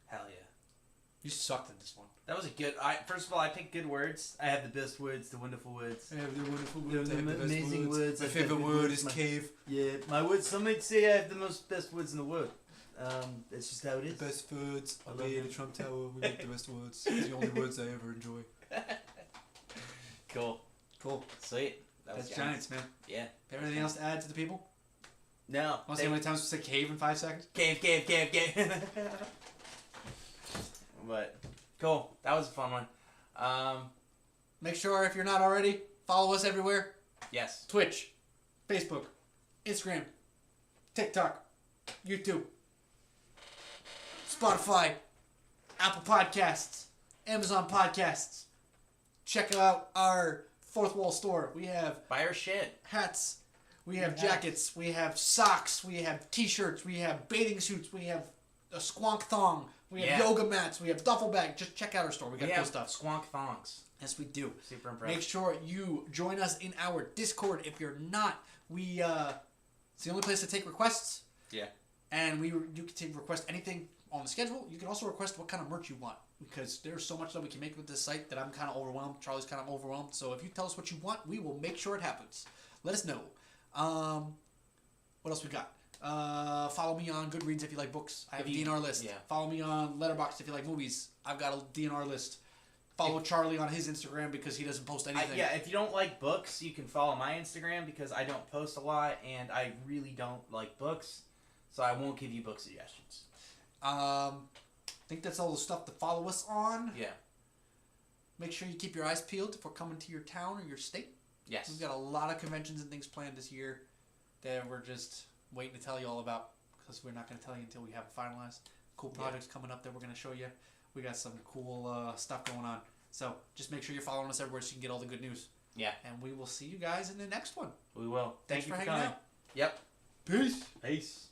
Speaker 1: Hell yeah.
Speaker 2: You sucked at this one.
Speaker 1: That was a good. First of all, I picked good words. I have the best words, the wonderful words.
Speaker 2: I have the wonderful
Speaker 1: words, I have the amazing words.
Speaker 2: My
Speaker 1: I've
Speaker 2: favorite
Speaker 1: got good
Speaker 2: word
Speaker 1: words.
Speaker 2: is
Speaker 1: My-
Speaker 2: cave.
Speaker 1: Yeah, my words. Some might say I have the most best words in the world. That's just how it is.
Speaker 2: Best words
Speaker 1: I
Speaker 2: are
Speaker 1: love
Speaker 2: made
Speaker 1: it.
Speaker 2: in Trump Tower. We make the best words. It's the only words I ever enjoy.
Speaker 1: Cool.
Speaker 2: Cool.
Speaker 1: Sweet. That was
Speaker 2: That's Giants, man.
Speaker 1: Yeah.
Speaker 2: Anything else to add to the people?
Speaker 1: No.
Speaker 2: Want to say how many times we say cave in 5 seconds?
Speaker 1: Cave. But cool. That was a fun one.
Speaker 2: Make sure, if you're not already, follow us everywhere.
Speaker 1: Yes.
Speaker 2: Twitch, Facebook, Instagram, TikTok, YouTube, Spotify, Apple Podcasts, Amazon podcasts. Check out our Fourth Wall store. We have
Speaker 1: buy our shit.
Speaker 2: Hats. We have jackets. We have socks. We have t-shirts. We have bathing suits. We have a squonk thong. We have yoga mats. We have duffel bag. Just check out our store. We got cool stuff.
Speaker 1: Squonk thongs.
Speaker 2: Yes, we do.
Speaker 1: Super impressive.
Speaker 2: Make sure you join us in our Discord. If you're not, it's the only place to take requests.
Speaker 1: Yeah.
Speaker 2: And you can request anything on the schedule. You can also request what kind of merch you want, because there's so much that we can make with this site that I'm kind of overwhelmed. Charlie's kind of overwhelmed. So if you tell us what you want, we will make sure it happens. Let us know. What else we got? Follow me on Goodreads if you like books. I have a DNR list.
Speaker 1: Yeah.
Speaker 2: Follow me on Letterboxd if you like movies. I've got a DNR list. Follow Charlie on his Instagram because he doesn't post anything.
Speaker 1: If you don't like books, you can follow my Instagram because I don't post a lot and I really don't like books, so I won't give you book suggestions.
Speaker 2: I think that's all the stuff to follow us on.
Speaker 1: Yeah.
Speaker 2: Make sure you keep your eyes peeled if we're coming to your town or your state.
Speaker 1: Yes.
Speaker 2: We've got a lot of conventions and things planned this year that we're just waiting to tell you all about, because we're not going to tell you until we have it finalized. Cool projects coming up that we're going to show you. We got some cool stuff going on. So just make sure you're following us everywhere so you can get all the good news.
Speaker 1: Yeah.
Speaker 2: And we will see you guys in the next one.
Speaker 1: We will.
Speaker 2: Thanks for hanging
Speaker 1: coming.
Speaker 2: out.
Speaker 1: Yep.
Speaker 2: Peace.
Speaker 1: Peace.